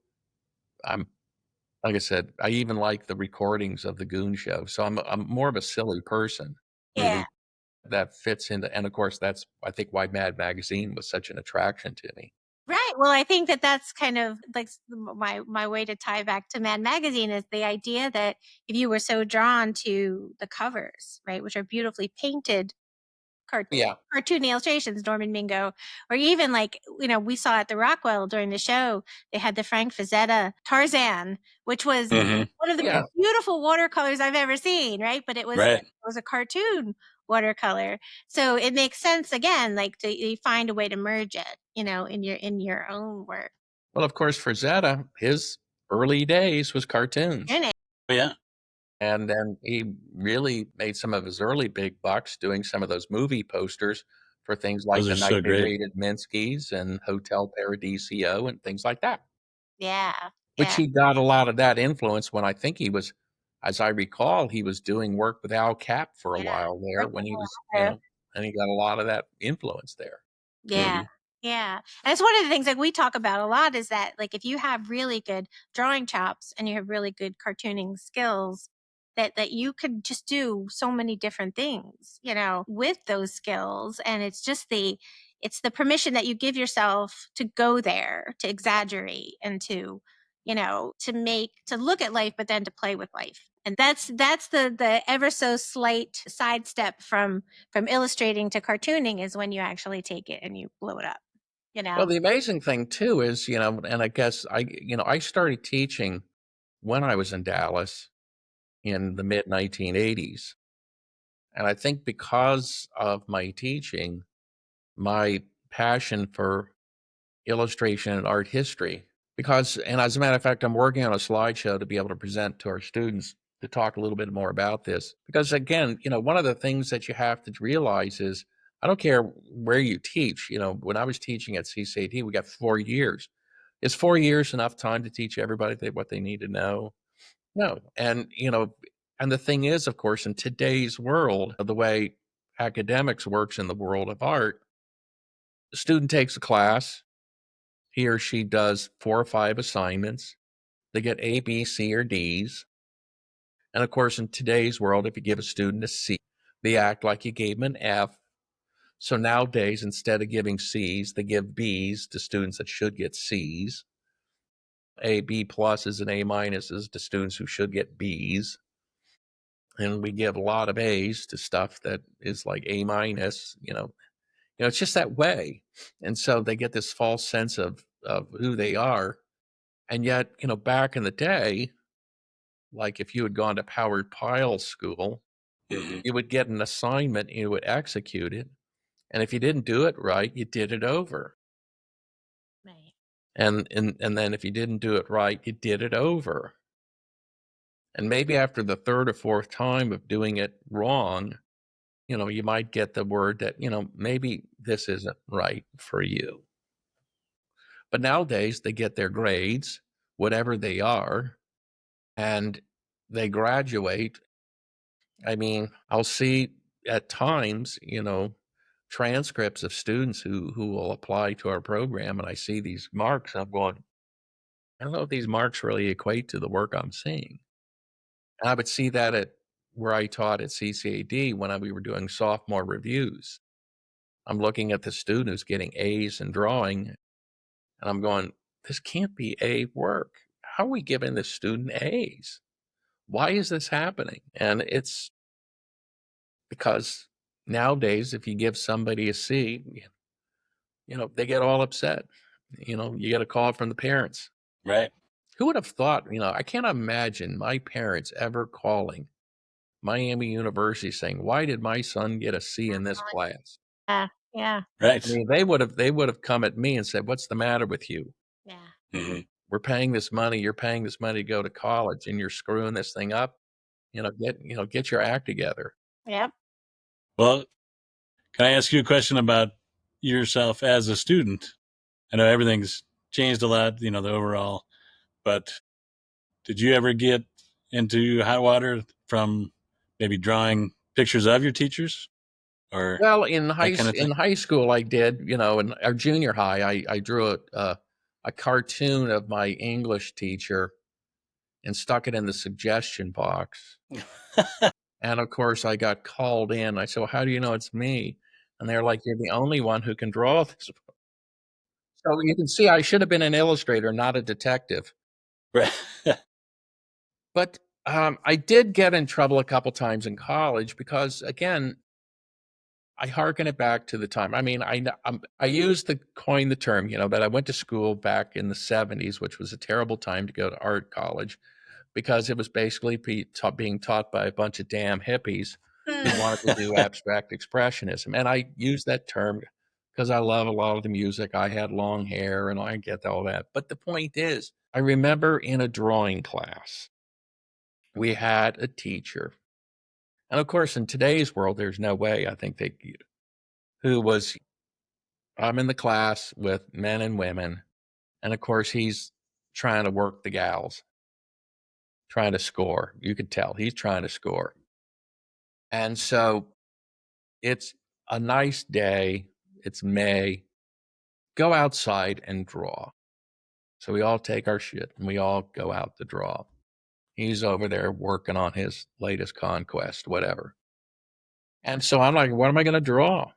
I'm like I said, I even like the recordings of the Goon Show. So I'm more of a silly person. Yeah. Mhm. That fits into, and of course that's I think why Mad Magazine was such an attraction to me. Right. Well, I think that that's kind of like my way to tie back to Mad Magazine is the idea that if you were so drawn to the covers, right, which are beautifully painted cart- Yeah, cartoon illustrations, Norman Mingo, or even like, we saw at the Rockwell during the show, they had the Frank Frazetta Tarzan, which was Mhm. one of the yeah. most beautiful watercolors I've ever seen, right? But Right. it was a cartoon watercolor. So it makes sense again, like to you find a way to merge it, in your own work. Well, of course, for Zeta, his early days was cartoons. In it. Oh, yeah. And then he really made some of his early big bucks doing some of those movie posters for things like Those The are Night so They great. Raided Minsky's and Hotel Paradiso and things like that. Yeah. Which Yeah. he got a lot of that influence when I think he was, as I recall, he was doing work with Al Cap for a Yeah. while there Work when he was, with and he got a lot of that influence there. Yeah. Mhm. Yeah. And it's one of the things like we talk about a lot is that like if you have really good drawing chops and you have really good cartooning skills, that you could just do so many different things, with those skills. And it's the permission that you give yourself to go there, to exaggerate and to look at life, but then to play with life. And that's the ever so slight sidestep from illustrating to cartooning is when you actually take it and you blow it up, you Well, know? the amazing thing too is, and I guess I started teaching when I was in Dallas in the mid 1980s. And I think because of my teaching, my passion for illustration and art history because, and as a matter of fact, I'm working on a slideshow to be able to present to our students to talk a little bit more about this. Because again, one of the things that you have to realize is, I don't care where you teach. When I was teaching at CCAD, we got 4 years. Is 4 years enough time to teach everybody what they need to know? No. And the thing is, of course, in today's world, the way academics works in the world of art, the student takes a class, he or she does 4 or 5 assignments. They get A, B, C, or D's. And of course, in today's world, if you give a student a C, they act like you gave them an F. So nowadays, instead of giving C's, they give B's to students that should get C's. A, B pluses, and A minuses to students who should get B's. And we give a lot of A's to stuff that is like A minus. It's just that way. And so they get this false sense of who they are. And yet, back in the day, like if you had gone to Howard Pyle School, you would get an assignment, you would execute it. And if you didn't do it right, you did it over. Right. And then if you didn't do it right, you did it over. And maybe after the third or fourth time of doing it wrong, you might get the word that, maybe this isn't right for you. But nowadays they get their grades, whatever they are, and they graduate. I mean, I'll see at times, transcripts of students who will apply to our program, and I see these marks, and I'm going, I don't know if these marks really equate to the work I'm seeing. And I would see that at where I taught at CCAD when we were doing sophomore reviews. I'm looking at the student who's getting A's in drawing, and I'm going, this can't be A work. How are we giving this student A's? Why is this happening? And it's because nowadays, if you give somebody a C, they get all upset. You get a call from the parents. Right. Who would have thought, I can't imagine my parents ever calling Miami University saying, why did my son get a C in this class? Yeah. Right. I mean, they would have come at me and said, what's the matter with you? Yeah. We're paying this money. You're paying this money to go to college, and you're screwing this thing up. Get your act together. Yep. Well, can I ask you a question about yourself as a student? I know everything's changed a lot, the overall, but did you ever get into hot water from maybe drawing pictures of your teachers or Well, in that kind of thing? high school, I did. In our junior high, I drew a cartoon of my English teacher and stuck it in the suggestion box. And of course, I got called in. I said, well, how do you know it's me? And they're like, you're the only one who can draw this. So you can see I should have been an illustrator, not a detective. Right. But I did get in trouble a couple times in college because, again, I hearken it back to the time. I mean, I used to coin the term, but I went to school back in the 70s, which was a terrible time to go to art college because it was basically being taught by a bunch of damn hippies who wanted to do abstract expressionism. And I use that term because I love a lot of the music. I had long hair and I get all that. But the point is, I remember in a drawing class, we had a teacher. And of course, in today's world, there's no way I think I'm in the class with men and women. And of course, he's trying to work the gals, trying to score. You could tell he's trying to score. And so it's a nice day. It's May. Go outside and draw. So we all take our shit and we all go out to draw. He's over there working on his latest conquest, whatever. And so I'm like, what am I going to draw?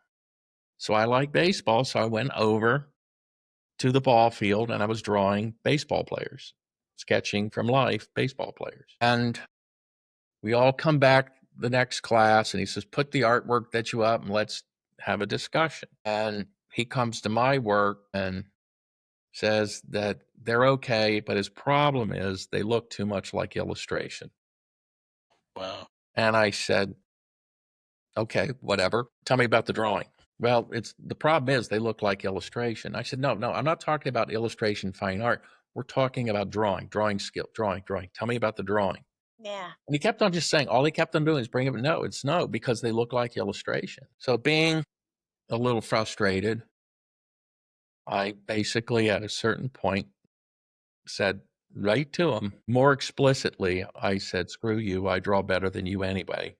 So I like baseball. So I went over to the ball field and I was drawing baseball players, sketching from life baseball players. And we all come back the next class and he says, put the artwork that you up and let's have a discussion. And he comes to my work and says that they're okay, but his problem is they look too much like illustration. Wow. And I said, okay, whatever. Tell me about the drawing. Well, the problem is they look like illustration. I said, no, I'm not talking about illustration fine art. We're talking about drawing skill, drawing. Tell me about the drawing. Yeah. And he kept on just saying, all he kept on doing is bringing up, no, it's no, because they look like illustration. So being a little frustrated, I basically at a certain point said right to him, more explicitly, I said, screw you, I draw better than you anyway.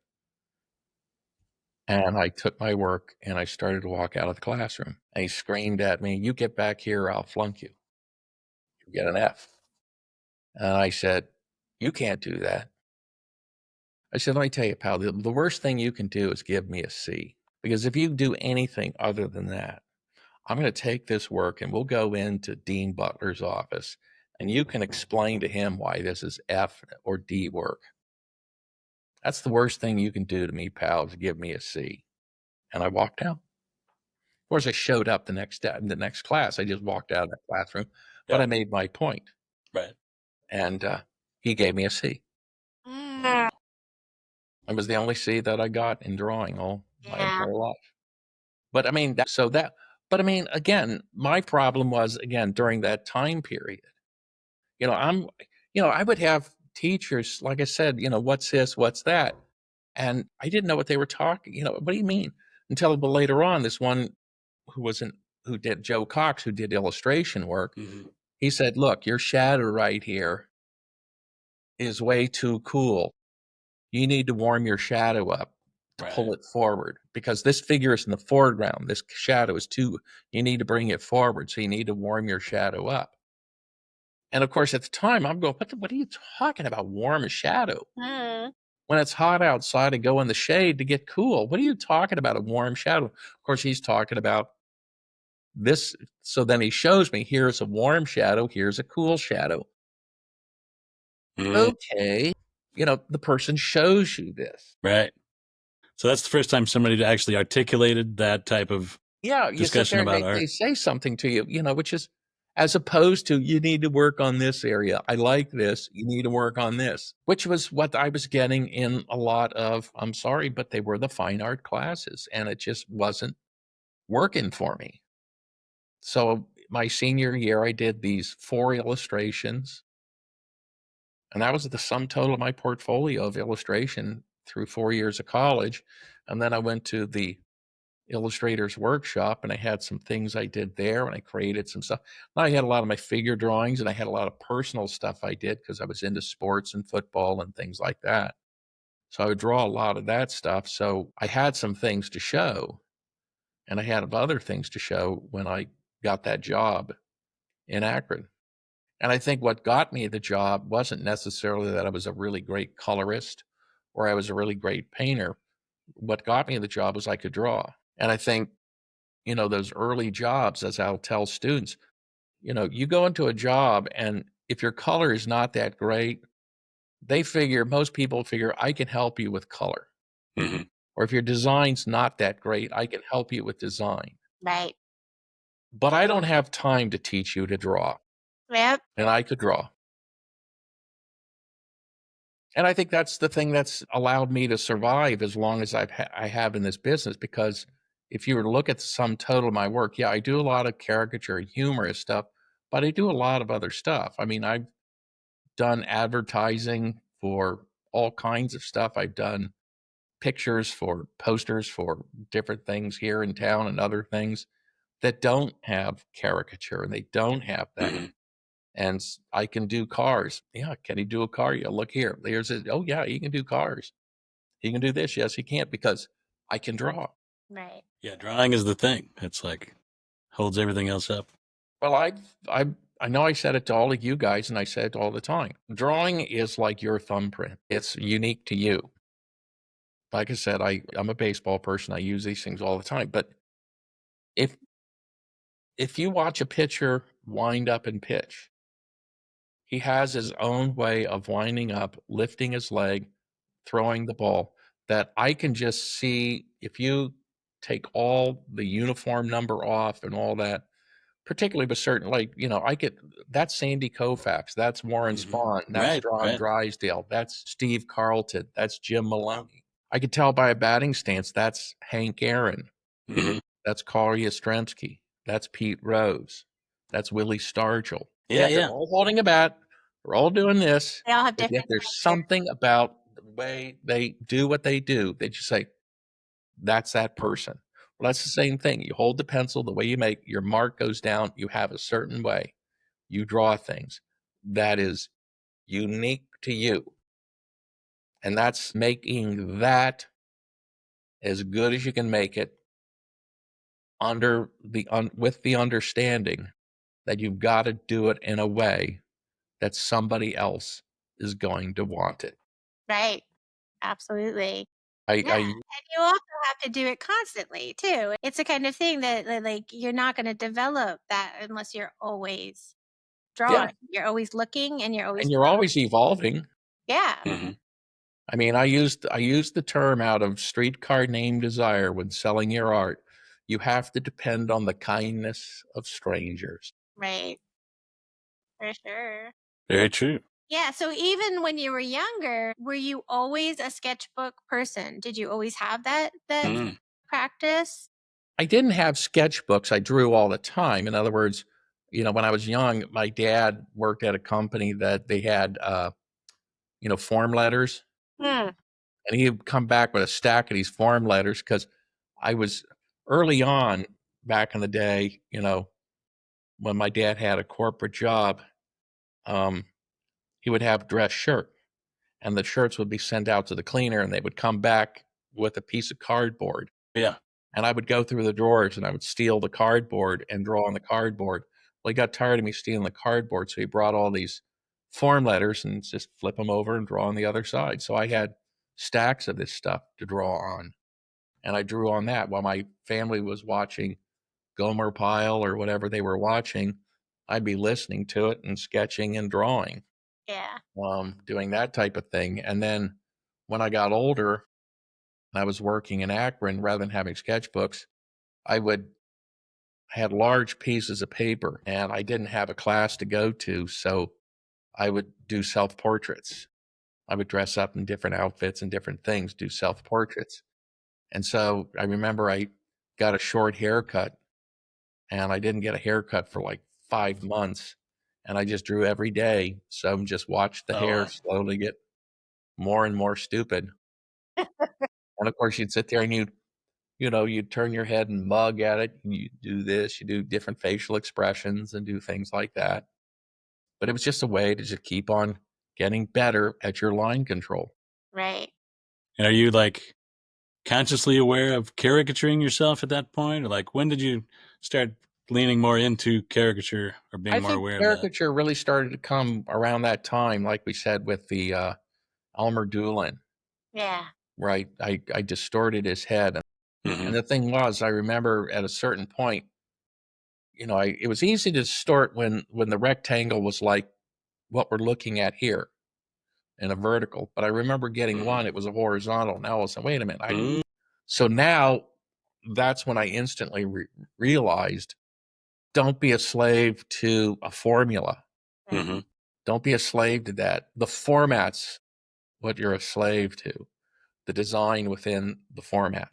And I took my work and I started to walk out of the classroom. And he screamed at me, you get back here, I'll flunk you. You get an F. And I said, you can't do that. I said, let me tell you, pal, the worst thing you can do is give me a C. Because if you do anything other than that, I'm going to take this work and we'll go into Dean Butler's office and you can explain to him why this is F or D work. That's the worst thing you can do to me, pal, is give me a C. And I walked out. Of course, I showed up the next day, the next class. I just walked out of that classroom, but I made my point. Right. And he gave me a C. It was the only C that I got in drawing all my entire life. But I mean, again, my problem was, again, during that time period, I would have teachers, like I said, what's this, what's that? And I didn't know what they were talking, what do you mean? Until later on, this one who did, Joe Cox, who did illustration work, he said, look, your shadow right here is way too cool. You need to warm your shadow up to pull it forward because this figure is in the foreground. This shadow is too, you need to bring it forward. So you need to warm your shadow up. And of course, at the time, I'm going, what are you talking about? Warm a shadow? When it's hot outside and go in the shade to get cool. What are you talking about? A warm shadow? Of course, he's talking about this. So then he shows me, here's a warm shadow. Here's a cool shadow. Okay. The person shows you this. Right. So that's the first time somebody actually articulated that type of discussion about art. They say something to you, which is as opposed to you need to work on this area. I like this. You need to work on this, which was what I was getting in a lot of, I'm sorry, but they were the fine art classes and it just wasn't working for me. So my senior year, I did these 4 illustrations. And that was the sum total of my portfolio of illustration through 4 years of college. And then I went to the illustrators workshop and I had some things I did there and I created some stuff. I had a lot of my figure drawings and I had a lot of personal stuff I did because I was into sports and football and things like that. So I would draw a lot of that stuff. So I had some things to show and I had other things to show when I got that job in Akron. And I think what got me the job wasn't necessarily that I was a really great colorist or I was a really great painter. What got me the job was I could draw. And I think, those early jobs, as I'll tell students, you go into a job and if your color is not that great, most people figure I can help you with color. Or if your design's not that great, I can help you with design. Right. But I don't have time to teach you to draw. Yep. And I could draw. And I think that's the thing that's allowed me to survive as long as I have in this business, because if you were to look at the sum total of my work, I do a lot of caricature and humorous stuff, but I do a lot of other stuff. I mean, I've done advertising for all kinds of stuff. I've done pictures for posters for different things here in town and other things that don't have caricature and they don't have that. And I can do cars. Yeah, can he do a car? Yeah, look here. There's it. Oh, yeah, he can do cars. He can do this. Yes, he can't because I can draw. Right. Yeah, drawing is the thing. It's like holds everything else up. Well, I know I said it to all of you guys, and I say it all the time. Drawing is like your thumbprint. It's unique to you. Like I said, I'm a baseball person. I use these things all the time. But if you watch a pitcher wind up and pitch, he has his own way of winding up, lifting his leg, throwing the ball, that I can just see if you take all the uniform number off and all that, particularly with certain, that's Sandy Koufax, that's Warren Spahn, that's John Drysdale, that's Steve Carlton, that's Jim Maloney. I could tell by a batting stance, that's Hank Aaron, that's Carl Yastrzemski, that's Pete Rose, that's Willie Stargell. Yeah, Yet they're yeah. all holding a bat. They're all doing this, They all have but yet different there's characters. something about the way they do what they do. They just say, that's that person. Well, that's the same thing. You hold the pencil, the way you make your mark goes down, you have a certain way. You draw things that is unique to you. And that's making that as good as you can make it under the with the understanding that you've got to do it in a way that somebody else is going to want it. Right. Absolutely. I, Yeah. I And you also have to do it constantly too. It's the kind of thing that like you're not going to develop that unless you're always yeah, drawing. You're always looking and you're always and you're always evolving. yeah. Mm-hmm. I mean, I used the term out of Streetcar Named Desire when selling your art. You have to depend on the kindness of strangers. Right. For sure. Very true. Yeah. So even when you were younger, were you always a sketchbook person? Did you always have that Mm. practice? I didn't have sketchbooks. I drew all the time. In other words, when I was young, my dad worked at a company that they had, form letters, Hmm. and he'd come back with a stack of these form letters because I was early on back in the day, when my dad had a corporate job, um, he would have dress shirt, and the shirts would be sent out to the cleaner, and they would come back with a piece of cardboard. Yeah. And I would go through the drawers and I would steal the cardboard and draw on the cardboard. Well, he got tired of me stealing the cardboard, so he brought all these form letters and just flip them over and draw on the other side. So I had stacks of this stuff to draw on, and I drew on that while my family was watching Gomer Pyle or whatever they were watching. I'd be listening to it and sketching and drawing, Yeah. doing that type of thing. And then when I got older, and I was working in Akron, rather than having sketchbooks, I would had large pieces of paper and I didn't have a class to go to. So I would do self portraits. I would dress up in different outfits and different things, do self portraits. And so I remember I got a short haircut and I didn't get a haircut for like 5 months. And I just drew every day. So just watched the Oh, hair wow. slowly get more and more stupid. And of course, you'd sit there and you'd turn your head and mug at it. You do this, you do different facial expressions and do things like that. But it was just a way to just keep on getting better at your line control. Right. And are you like consciously aware of caricaturing yourself at that point? Or like when did you start leaning more into caricature or being I more think aware of that? caricature really started to come around that time, like we said, with the Elmer Doolin, Yeah. right? I distorted his head. Mm-hmm. And the thing was, I remember at a certain point, it was easy to distort when the rectangle was like what we're looking at here in a vertical. But I remember getting one, it was a horizontal. Now I was saying, wait a minute. Mm-hmm. So now that's when I instantly realized, don't be a slave to a formula. Mm-hmm. Don't be a slave to that. The format's what you're a slave to, the design within the format.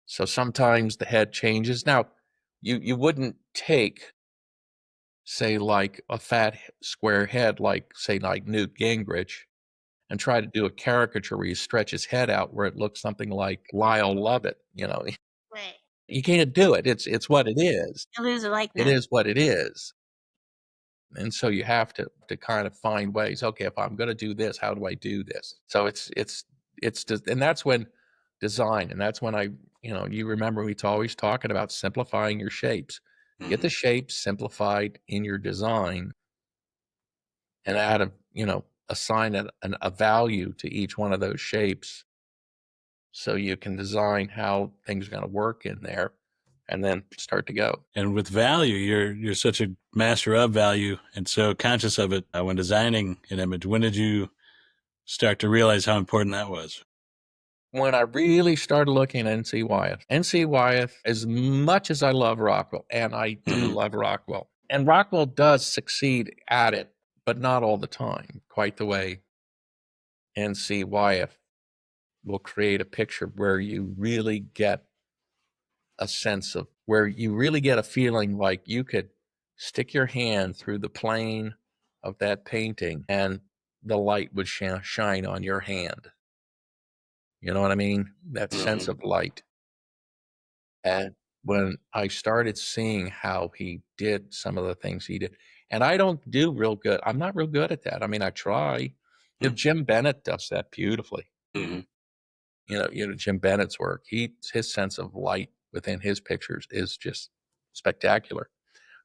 So sometimes the head changes. Now, you wouldn't take, say, like a fat square head, like, say, like Newt Gingrich, and try to do a caricature where you stretch his head out where it looks something like Lyle Lovett. Right. You can't do it. It's what it is. You lose a It likeness. is what it is. And so you have to kind of find ways. Okay, if I'm going to do this, how do I do this? So and that's when design, and that's when you remember we always talking about simplifying your shapes. Get Mm-hmm. the shapes simplified in your design, and assign a value to each one of those shapes, so you can design how things are going to work in there, and then start to go. And with value, you're such a master of value and so conscious of it when designing an image. When did you start to realize how important that was? When I really started looking at NC Wyeth. NC Wyeth, as much as I love Rockwell, and I do Mm-hmm. love Rockwell, and Rockwell does succeed at it, but not all the time, quite the way NC Wyeth will create a picture where you really get a sense of, where you really get a feeling like you could stick your hand through the plane of that painting, and the light would shine on your hand. You know what I mean? That sense of light. And when I started seeing how he did some of the things he did, and I don't do real good. I'm not real good at that. I mean, I try. Jim Bennett does that beautifully. Jim Bennett's work. His sense of light within his pictures is just spectacular.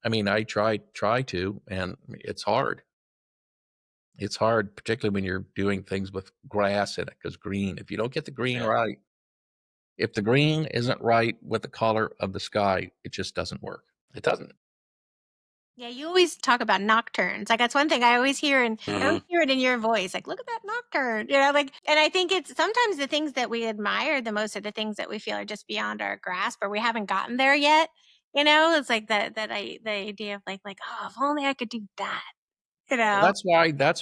I mean, I try to, and it's hard. It's hard, particularly when you're doing things with grass in it, because green, if you don't get the green right, if the green isn't right with the color of the sky, it just doesn't work. It doesn't. Yeah, you always talk about nocturnes. Like that's one thing I always hear, and I always hear it in your voice. Like, look at that nocturne, like. And I think it's sometimes the things that we admire the most are the things that we feel are just beyond our grasp, or we haven't gotten there yet. It's like the idea of like, oh, if only I could do that. Well, that's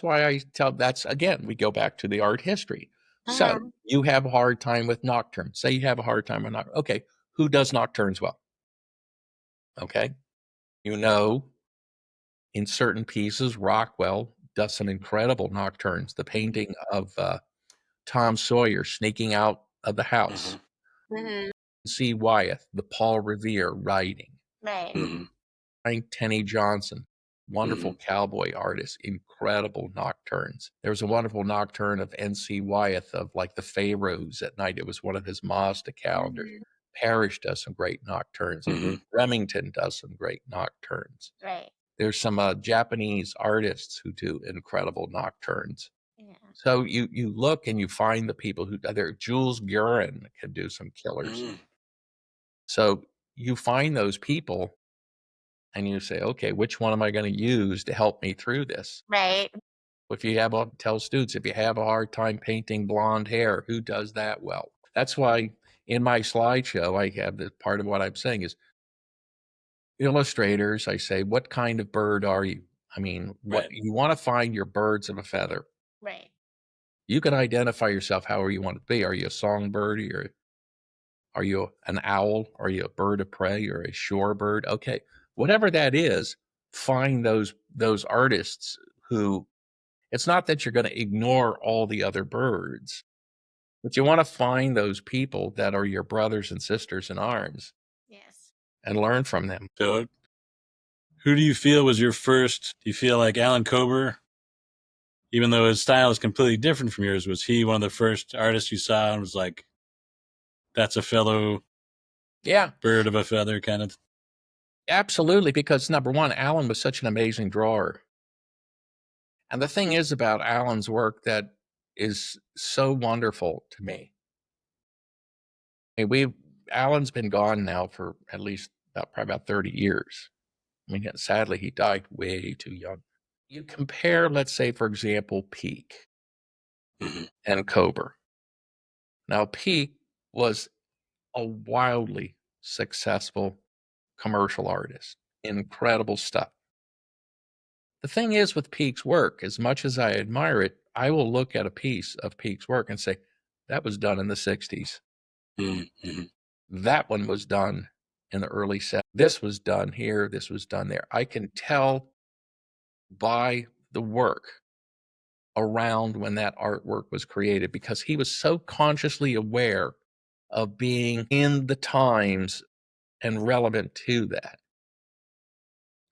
why I tell. That's again, we go back to the art history. So you have a hard time with nocturnes. Say you have a hard time with nocturnes. Okay, who does nocturnes well? Okay, in certain pieces, Rockwell does some incredible nocturnes. The painting of Tom Sawyer sneaking out of the house. C. Wyeth, the Paul Revere writing. Right. Frank Tenney Johnson, wonderful cowboy artist, incredible nocturnes. There was a wonderful nocturne of N.C. Wyeth of like the Pharaohs at night. It was one of his Mazda calendars. Parrish does some great nocturnes. Remington does some great nocturnes. Right. There's some Japanese artists who do incredible nocturnes. Yeah. So you look and you find the people who there. Jules Guerin can do some killers. So you find those people and you say, okay, which one am I going to use to help me through this? Right. If you tell students, if you have a hard time painting blonde hair, who does that well? That's why in my slideshow, I have the part of what I'm saying is illustrators. I say, what kind of bird are you? I mean, you want to find your birds of a feather. Right. You can identify yourself however you want to be. Are you a songbird? Are you an owl? Are you a bird of prey or a shorebird? Okay, whatever that is, find those artists who. It's not that you're going to ignore all the other birds, but you want to find those people that are your brothers and sisters in arms. Yes. And learn from them. So, who do you feel was your first? Do you feel like Alan Kober? Even though his style is completely different from yours, was he one of the first artists you saw and was like, that's a fellow bird of a feather kind of? Absolutely, because number one, Alan was such an amazing drawer. And the thing is about Alan's work that is so wonderful to me. I mean, Alan's been gone now for at least probably about 30 years. I mean, sadly, he died way too young. You compare, let's say, for example, Peak and Kober. Now, Peak was a wildly successful commercial artist. Incredible stuff. The thing is with Peak's work, as much as I admire it, I will look at a piece of Peak's work and say, that was done in the 60s. That one was done in the early 70s. This was done here. This was done there. I can tell by the work around when that artwork was created because he was so consciously aware of being in the times and relevant to that.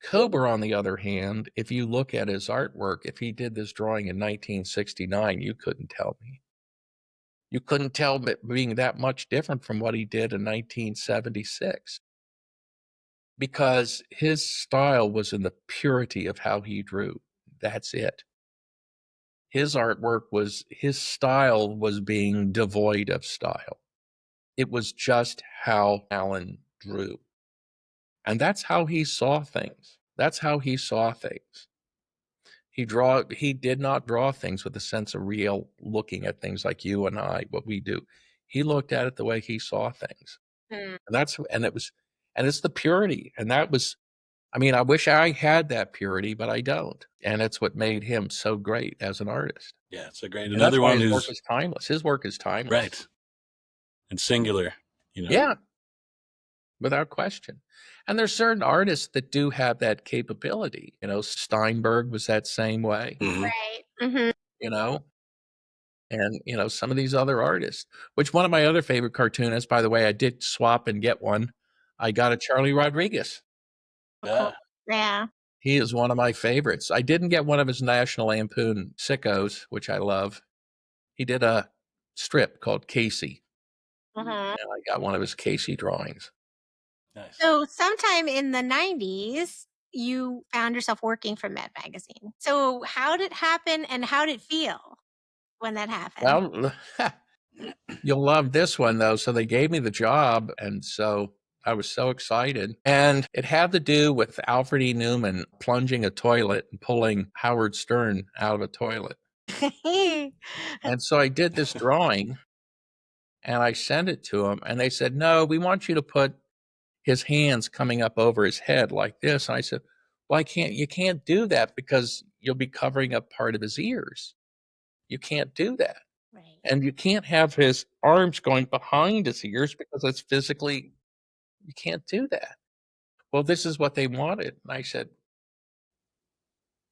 Kober, on the other hand, if you look at his artwork, if he did this drawing in 1969, you couldn't tell me. You couldn't tell it being that much different from what he did in 1976 because his style was in the purity of how he drew. That's it. His artwork his style was being devoid of style. It was just how Alan drew. And that's how he saw things. That's how he saw things. He did not draw things with a sense of real looking at things like you and I, what we do. He looked at it the way he saw things. And it's the purity. And that was, I mean, I wish I had that purity, but I don't. And it's what made him so great as an artist. Yeah, it's a great. And another one his who's work is timeless. His work is timeless. Right. And singular, Yeah. without question. And there's certain artists that do have that capability. Steinberg was that same way, Mhm. Right. Mm-hmm. you know, and some of these other artists. Which one of my other favorite cartoonists, by the way, I did swap and get one. I got a Charlie Rodriguez. Yeah. Yeah. He is one of my favorites. I didn't get one of his National Lampoon Sickos, which I love. He did a strip called Casey, Mm-hmm. and I got one of his Casey drawings. Nice. So sometime in the 90s, you found yourself working for Mad Magazine. So how did it happen and how did it feel when that happened? Well, you'll love this one, though. So they gave me the job, and so I was so excited. And it had to do with Alfred E. Newman plunging a toilet and pulling Howard Stern out of a toilet. And so I did this drawing, and I sent it to them, and they said, "No, we want you to put his hands coming up over his head like this." And I said, "Well, you can't do that because you'll be covering up part of his ears. You can't do that. Right. And you can't have his arms going behind his ears because it's physically, you can't do that." Well, this is what they wanted. And I said,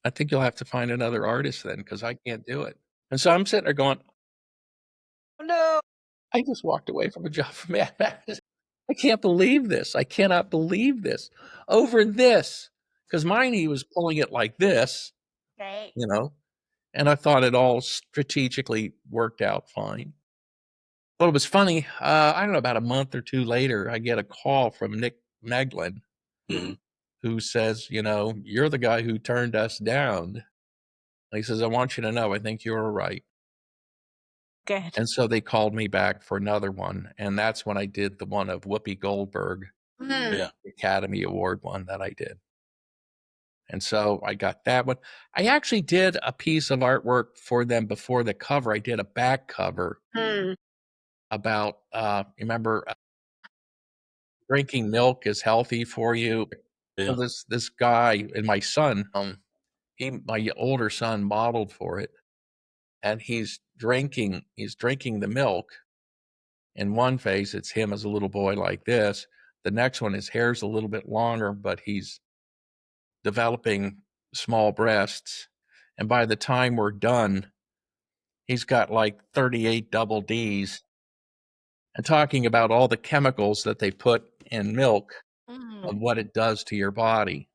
"I think you'll have to find another artist then because I can't do it." And so I'm sitting there going, "Oh, no, I just walked away from a job from Mad Max. I can't believe this. I cannot believe this over this." Because mine, he was pulling it like this, Right. you know, and I thought it all strategically worked out fine. Well, it was funny. I don't know, about a month or two later, I get a call from Nick Meglin, Mhm. who says, "You're the guy who turned us down." And he says, "I want you to know, I think you were right." Good. And so they called me back for another one. And that's when I did the one of Whoopi Goldberg, Mm. Yeah. Academy Award one that I did. And so I got that one. I actually did a piece of artwork for them before the cover. I did a back cover Mm. about, remember, drinking milk is healthy for you. So Yeah. this guy and my son, my older son modeled for it, and he's drinking the milk. In one face, it's him as a little boy like this. The next one, his hair's a little bit longer, but he's developing small breasts. And by the time we're done, he's got like 38 double D's, and talking about all the chemicals that they put in milk Mm. of what it does to your body.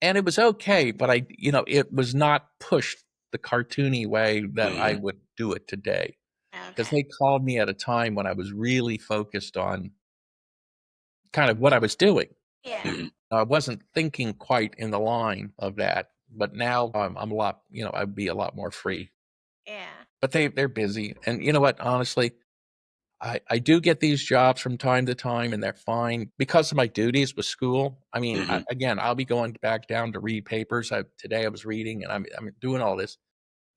And it was okay, but it was not pushed the cartoony way that I Mhm. would do it today. Because Okay. they called me at a time when I was really focused on kind of what I was doing. Yeah. Mhm. I wasn't thinking quite in the line of that, but now I'm a lot, I'd be a lot more free. Yeah. But they're busy, and you know what? Honestly, I do get these jobs from time to time, and they're fine because of my duties with school. I mean, Mhm. again, I'll be going back down to read papers. Today I was reading, and I'm doing all this.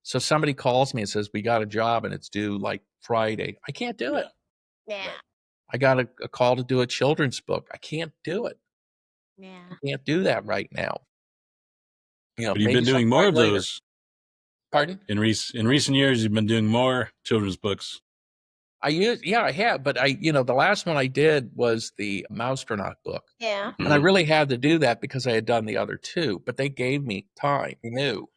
So somebody calls me and says, "We got a job, and it's due like Friday." I can't do it. Yeah. Yeah. Right. I got a call to do a children's book. I can't do it. Yeah. I can't do that right now. But you've Maybe been doing more sometime of later. those Pardon? in recent years. You've been doing more children's books. I have, but the last one I did was the Mousetronaut book. Yeah. And I Mhm. really had to do that because I had done the other two, but they gave me time. They knew.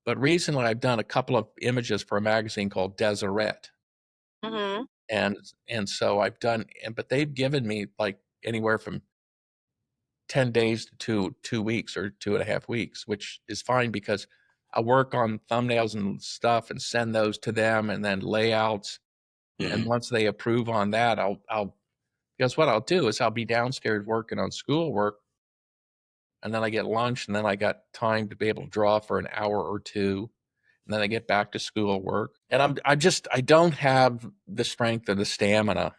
But recently I've done a couple of images for a magazine called Deseret. Mm-hmm. And so I've done, but they've given me like anywhere from 10 days to 2 weeks or 2.5 weeks, which is fine because I work on thumbnails and stuff and send those to them, and then layouts. And Mhm. once they approve on that, I'll guess what I'll do is I'll be downstairs working on schoolwork, and then I get lunch, and then I got time to be able to draw for an hour or two, and then I get back to schoolwork. And I don't have the strength or the stamina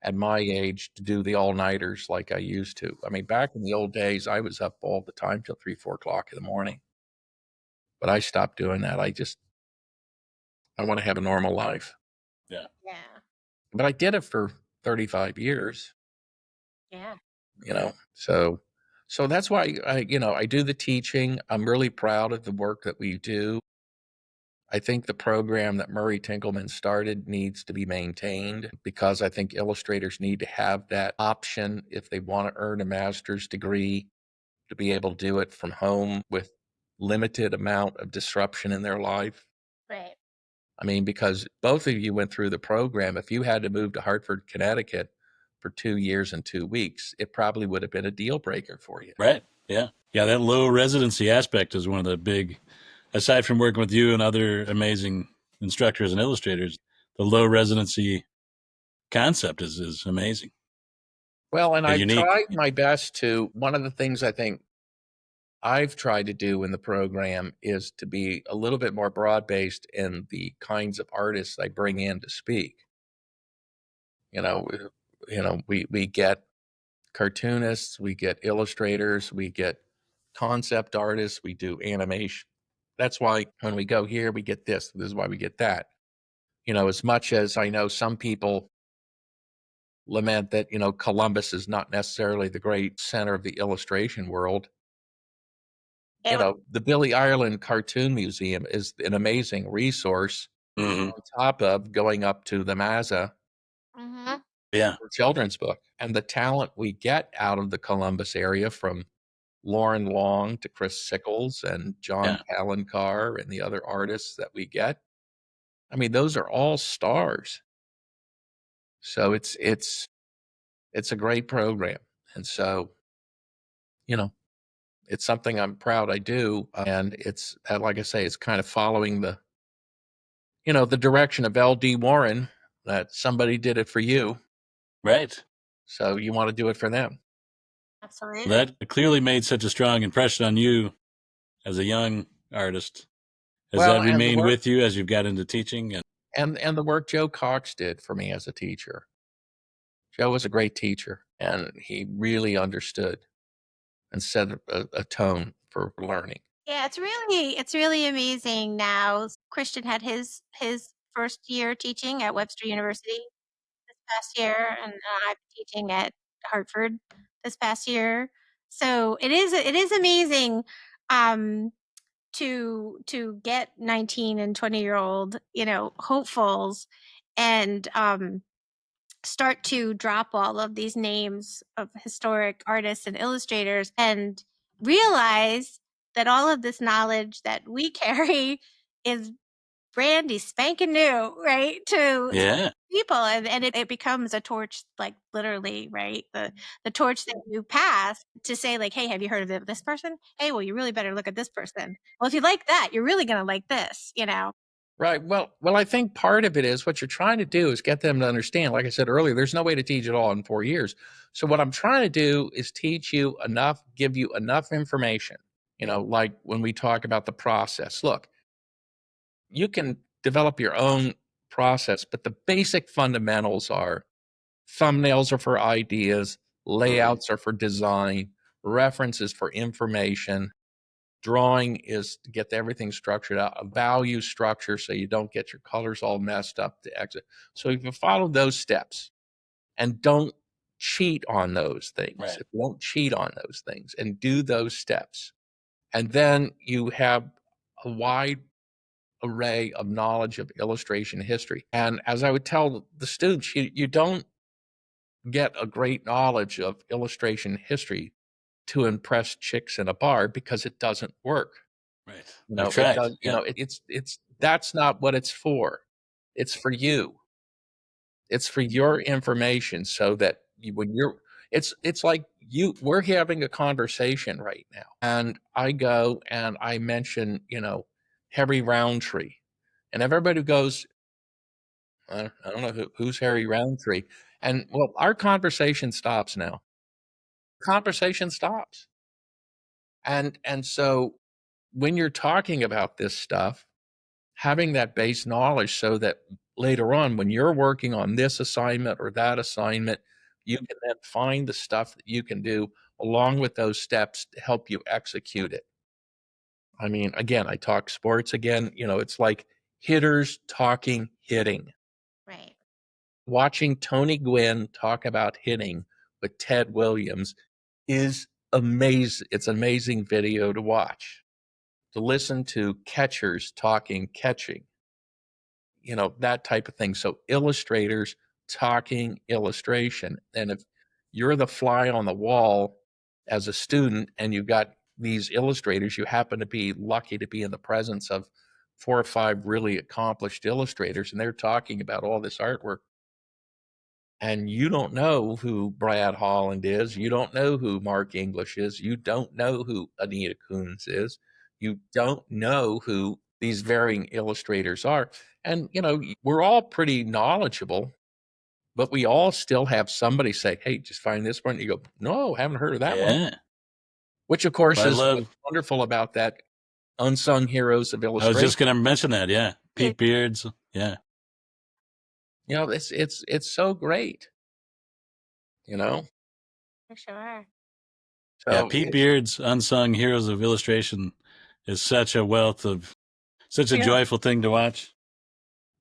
at my age to do the all-nighters like I used to. I mean, back in the old days, I was up all the time till 3, 4 o'clock in the morning. But I stopped doing that. I want to have a normal life. Yeah. Yeah. But I did it for 35 years, Yeah. you know. So that's why I do the teaching. I'm really proud of the work that we do. I think the program that Murray Tinkelman started needs to be maintained because I think illustrators need to have that option if they want to earn a master's degree to be able to do it from home with limited amount of disruption in their life. Right. I mean, because both of you went through the program. If you had to move to Hartford, Connecticut for 2 years and 2 weeks, it probably would have been a deal breaker for you. Right. Yeah. Yeah. That low residency aspect is one of the big, aside from working with you and other amazing instructors and illustrators, the low residency concept is amazing. Well, and I've Unique. tried my best to, one of the things I think I've tried to do in the program is to be a little bit more broad-based in the kinds of artists I bring in to speak. You know, we get cartoonists, we get illustrators, we get concept artists, we do animation. That's why when we go here, we get this. This is why we get that. As much as I know some people lament that, Columbus is not necessarily the great center of the illustration world. The Billy Ireland Cartoon Museum is an amazing resource Mm-hmm. on top of going up to the Mazza Mm-hmm. Yeah. for children's book. And the talent we get out of the Columbus area from Lauren Long to Chris Sickles and John Palancar and the other artists that we get. I mean, those are all stars. So it's a great program. And so, it's something I'm proud I do. And it's, like I say, it's kind of following the direction of L.D. Warren, that somebody did it for you. Right. So you want to do it for them. Absolutely. That clearly made such a strong impression on you as a young artist. Has Well, that remained with you as you've got into teaching? And the work Joe Cox did for me as a teacher. Joe was a great teacher, and he really understood and set a tone for learning. Yeah, it's really amazing now. Christian had his first year teaching at Webster University this past year, and I'm teaching at Hartford this past year. So it is amazing to get 19 and 20-year-old, hopefuls and start to drop all of these names of historic artists and illustrators and realize that all of this knowledge that we carry is brandy spanking new, right? To people, and it becomes a torch, like literally, right? The torch that you pass to say, like, hey, have you heard of this person? Hey, well, you really better look at this person. Well, if you like that, you're really gonna like this, Right. Well, I think part of it is what you're trying to do is get them to understand. Like I said earlier, there's no way to teach it all in 4 years. So what I'm trying to do is teach you enough, give you enough information. Like when we talk about the process. Look, you can develop your own process, but the basic fundamentals are thumbnails are for ideas, layouts are for design, references for information, drawing is to get everything structured out, a value structure so you don't get your colors all messed up to exit. So if you follow those steps and don't cheat on those things, Right. if you don't cheat on those things and do those steps, and then you have a wide array of knowledge of illustration history. And as I would tell the students, you don't get a great knowledge of illustration history to impress chicks in a bar because it doesn't work. Right. It does, it's that's not what it's for. It's for you. It's for your information so that when you're it's like we're having a conversation right now. And I go and I mention, Harry Roundtree. And everybody goes, I don't know who's Harry Roundtree. And well, our conversation stops now. Conversation stops. And so when you're talking about this stuff, having that base knowledge so that later on, when you're working on this assignment or that assignment, you can then find the stuff that you can do along with those steps to help you execute it. I mean, again, I talk sports again, it's like hitters talking hitting. Right. Watching Tony Gwynn talk about hitting with Ted Williams is amazing. It's an amazing video to watch. to listen to catchers talking catching, that type of thing. So illustrators talking illustration. And if you're the fly on the wall as a student and you've got these illustrators, you happen to be lucky to be in the presence of 4 or 5 really accomplished illustrators, and they're talking about all this artwork. And you don't know who Brad Holland is. You don't know who Mark English is. You don't know who Anita Coons is. You don't know who these varying illustrators are. And, we're all pretty knowledgeable, but we all still have somebody say, hey, just find this one. You go, no, haven't heard of that one. Yeah. Which, of course, Well, I is what's love. wonderful about that unsung heroes of I was illustration. just going to mention that. Yeah, Pete Beards. Yeah. It's so great, For sure. Yeah, So Pete Beard's Unsung Heroes of Illustration is such a wealth of, such a joyful thing to watch.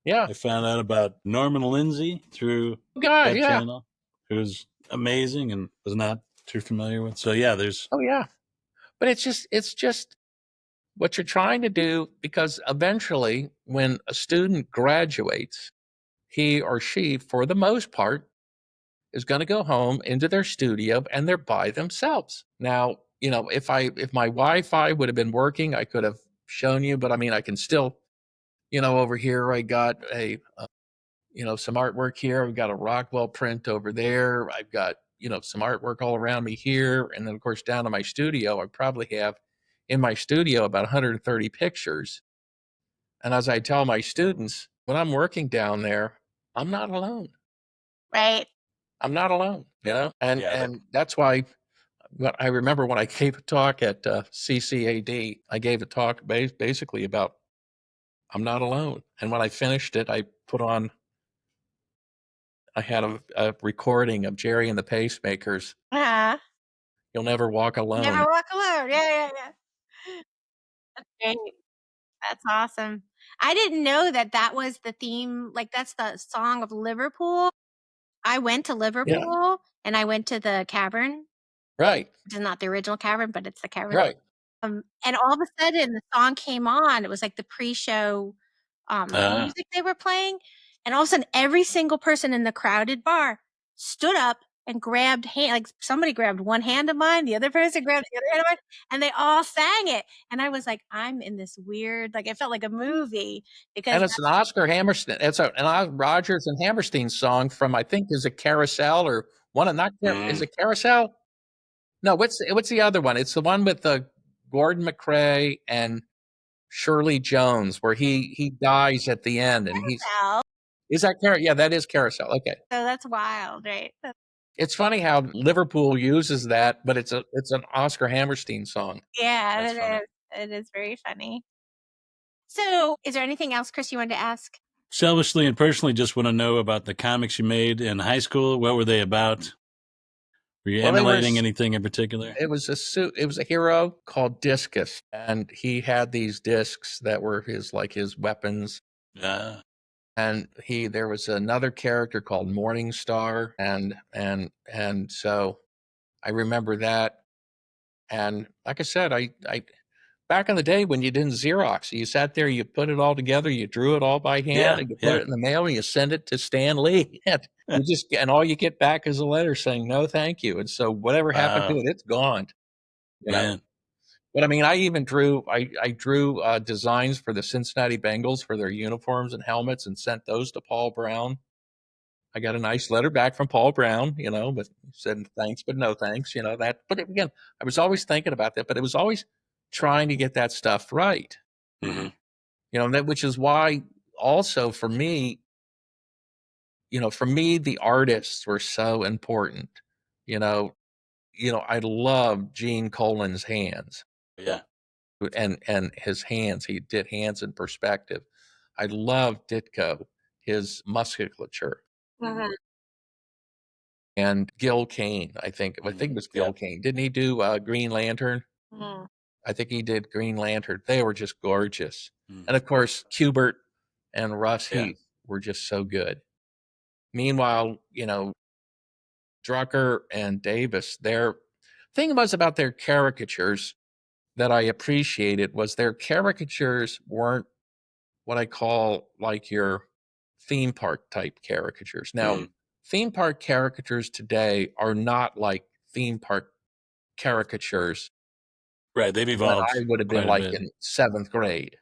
yeah. I found out about Norman Lindsay through God, that yeah. channel, who's amazing and was not too familiar with. So yeah, there's. Oh, yeah. But it's just what you're trying to do, because eventually when a student graduates, he or she, for the most part, is going to go home into their studio and they're by themselves. Now, if my Wi-Fi would have been working, I could have shown you, but I mean, I can still, over here, I got some artwork here. I've got a Rockwell print over there. I've got, some artwork all around me here. And then, of course, down in my studio, I probably have in my studio about 130 pictures. And as I tell my students, when I'm working down there, I'm not alone. Right. I'm not alone, and Yeah, and that's why I remember when I gave a talk at CCAD, I gave a talk basically about I'm not alone. And when I finished it, I had a recording of Jerry and the Pacemakers. Uh-huh. You'll never walk Never alone. walk alone. Yeah. That's great. That's awesome. I didn't know that that was the theme. Like, that's the song of Liverpool. I went to Yeah, Liverpool and I went to the cavern. right, It's not the original cavern, but it's the cavern. right. And all of a sudden the song came on. It was like the pre-show ah, music they were playing. And all of a sudden every single person in the crowded bar stood up and grabbed like somebody grabbed one hand of mine, the other person grabbed the other hand of mine, and they all sang it. And I was like, I'm in this weird, like it felt like a movie because And it's an Oscar Hammerstein. It's an Rogers and Hammerstein song from, I think, is it Carousel or one of not is it Carousel? No, what's the other one? It's the one with the Gordon McRae and Shirley Jones, where he dies at the end, and Carousel. is that Yeah, that is Carousel. Okay, So that's wild, right? it's funny how Liverpool uses that, but it's an Oscar Hammerstein song. Yeah, that's funny. It is very funny. So, is there anything else, Chris, you wanted to ask? Selfishly and personally, just want to know about the comics you made in high school. What were they about? Were you Well, they were. emulating anything in particular? It was a hero called Discus, and he had these discs that were his weapons. Ah, And there was another character called Morning Star, and so I remember that. And like I said, I back in the day when you didn't Xerox, you sat there, you put it all together, you drew it all by hand, and you put it in the mail, and you send it to Stan Lee. And all you get back is a letter saying no, thank you. And so whatever happened to wow, it, it's gone. You know. man. But I mean, I even drew. I drew designs for the Cincinnati Bengals for their uniforms and helmets, and sent those to Paul Brown. I got a nice letter back from Paul Brown, but said thanks, but no thanks, that. But again, I was always thinking about that, but it was always trying to get that stuff right, Mm-hmm. that, which is why also for me, the artists were so important. You know, I love Gene Colan's hands Yeah. and his hands. He did hands in perspective. I love Ditko, his musculature. Mhm. And Gil Kane, I think it was Gil Kane. Didn't he do Green Lantern? Mhm. I think he did Green Lantern. They were just gorgeous. Mm. And of course, Kubert and Russ Yeah. Heath were just so good. Meanwhile, Drucker and Davis, their thing was about their caricatures, that I appreciated was their caricatures weren't what I call like your theme park type caricatures. Now, Mhm. theme park caricatures today are not like theme park caricatures Right. They've when I evolved would have been quite a like bit. in seventh grade.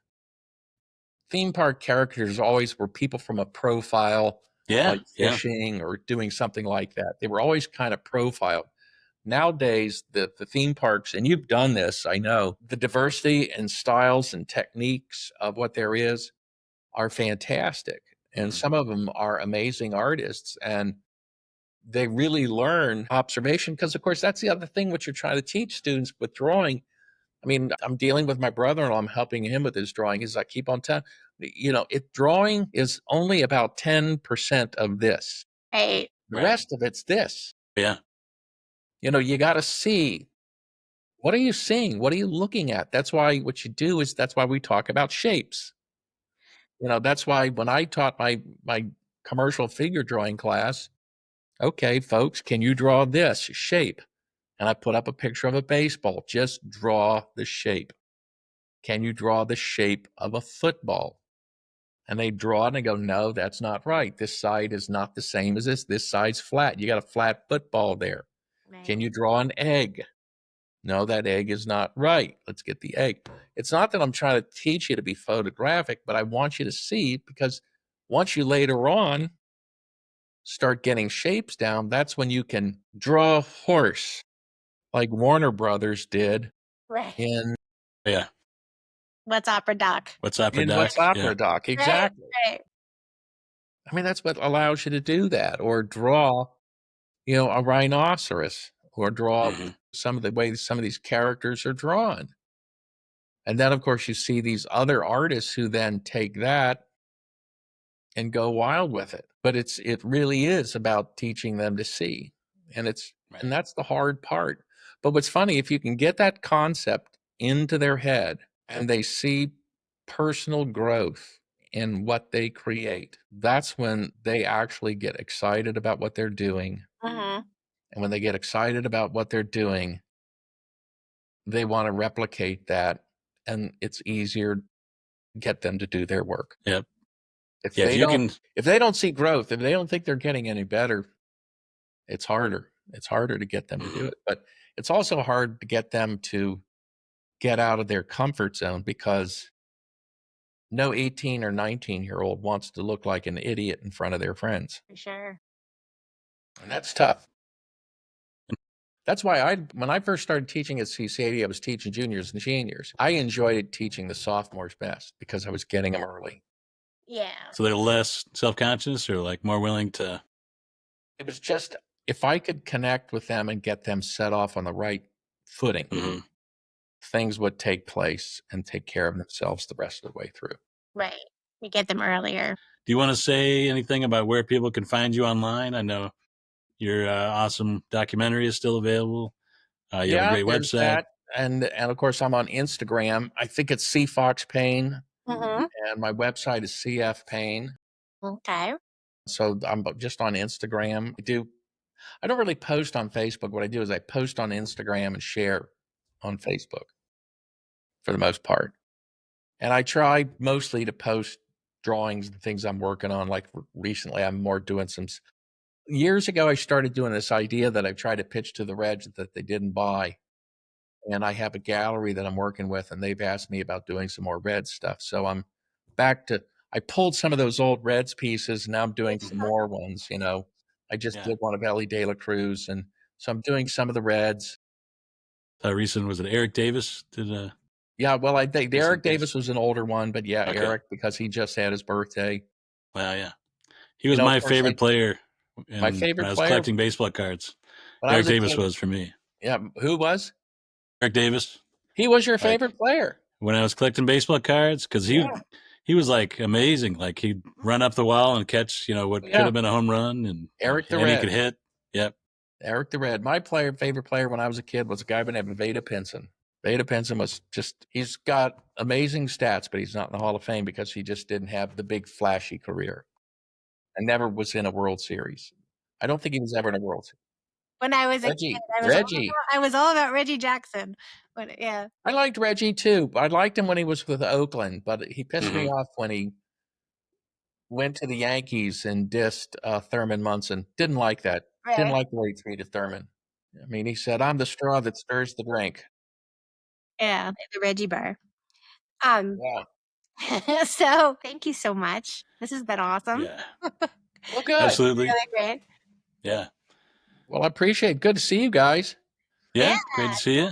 Theme park characters always were people from a profile, Yeah. like Yeah. fishing or doing something like that. They were always kind of profiled. Nowadays, the theme parks, and you've done this, I know, the diversity and styles and techniques of what there is are fantastic. And Mhm. some of them are amazing artists. And they really learn observation because, of course, that's the other thing what you're trying to teach students with drawing. I mean, I'm dealing with my brother-in-law. I'm helping him with his drawing. Is I keep on telling drawing is only about 10% of this. Right. The Right. rest of it's this. Yeah. You got to see, what are you seeing? What are you looking at? That's why what you do is that's why we talk about shapes. That's why when I taught my commercial figure drawing class, okay, folks, can you draw this shape? And I put up a picture of a baseball. Just draw the shape. Can you draw the shape of a football? And they draw it and they go, no, that's not right. This side is not the same as this. This side's flat. You got a flat football there. Can Right. you draw an egg? No, that egg is not right. Let's get the egg. It's not that I'm trying to teach you to be photographic, but I want you to see, because once you later on start getting shapes down, that's when you can draw a horse like Warner Brothers did Right. in Yeah. What's opera doc? What's Opera in Doc? What's Yeah. Opera Doc. Right. Exactly. Right. I mean, that's what allows you to do that, or draw, a rhinoceros, or draw Hmm. some of the ways some of these characters are drawn. And then, of course, you see these other artists who then take that and go wild with it. But it really is about teaching them to see. And and Right. that's the hard part. But what's funny, if you can get that concept into their head and they see personal growth in what they create, that's when they actually get excited about what they're doing. Mm-hmm. And when they get excited about what they're doing, they want to replicate that. And it's easier to get them to do their work. Yep. If Yeah. If they you don't can, if they don't see growth, if they don't think they're getting any better, it's harder. It's harder to get them to do Mhm. it. But it's also hard to get them to get out of their comfort zone, because no 18 or 19-year-old wants to look like an idiot in front of their friends. For sure. And that's tough. That's why when I first started teaching at CCAD, I was teaching juniors and seniors. I enjoyed teaching the sophomores best because I was getting them early. Yeah. So they're less self-conscious or like more willing to. It was just, if I could connect with them and get them set off on the right footing, Mhm. things would take place and take care of themselves the rest of the way through. Right. You get them earlier. Do you want to say anything about where people can find you online? I know your awesome documentary is still available. You have a Yeah, great there's website. that. And of course, I'm on Instagram. I think it's C Fox Payne, Mm-hmm. and my website is CF Payne. Okay. So I'm just on Instagram. I don't really post on Facebook. What I do is I post on Instagram and share on Facebook for the most part. And I try mostly to post drawings and things I'm working on. Like recently, I'm more doing some. Years ago, I started doing this idea that I tried to pitch to the Reds that they didn't buy. And I have a gallery that I'm working with, and they've asked me about doing some more Reds stuff. So I'm back to, I pulled some of those old Reds pieces, and now I'm doing some Mhm. more ones. I just Yeah. did one of Ellie De La Cruz, and so I'm doing some of the Reds. How recent was it? Eric Davis did a Yeah, well, I think recent Derek piece. Davis was an older one, but yeah, Okay. Eric, because he just had his birthday. Well, yeah. He was Of my course, favorite player my when I favorite was player collecting baseball cards. when I Eric was a Davis kid. was for me. Yeah, who was? Eric Davis, He was your like favorite player. when I was collecting baseball cards, because Yeah, he was like amazing. Like he'd run up the wall and catch, what could yeah. have been a home run, Eric the and he could Red. hit. Yep. Eric the Red. My favorite player when I was a kid was a guy by the name of Veda Pinson. Veda Pinson was just, he's got amazing stats, but he's not in the Hall of Fame because he just didn't have the big flashy career and never was in a World Series. I don't think he was ever in a World Series. when I was a kid. Reggie. I was all about Reggie Jackson. But yeah. I liked Reggie too. I liked him when he was with Oakland, but he pissed me Mhm. off when he went to the Yankees and dissed Thurman Munson. Didn't like that. Didn't Right. like the way he treated Thurman. I mean, he said, "I'm the straw that stirs the drink." Yeah. The Reggie bar. Um, Yeah. so thank you so much. This has been awesome. Yeah. Well, good. Absolutely. Really great. Yeah. Well, I appreciate it. Good to see you guys. Yeah. Great to see you.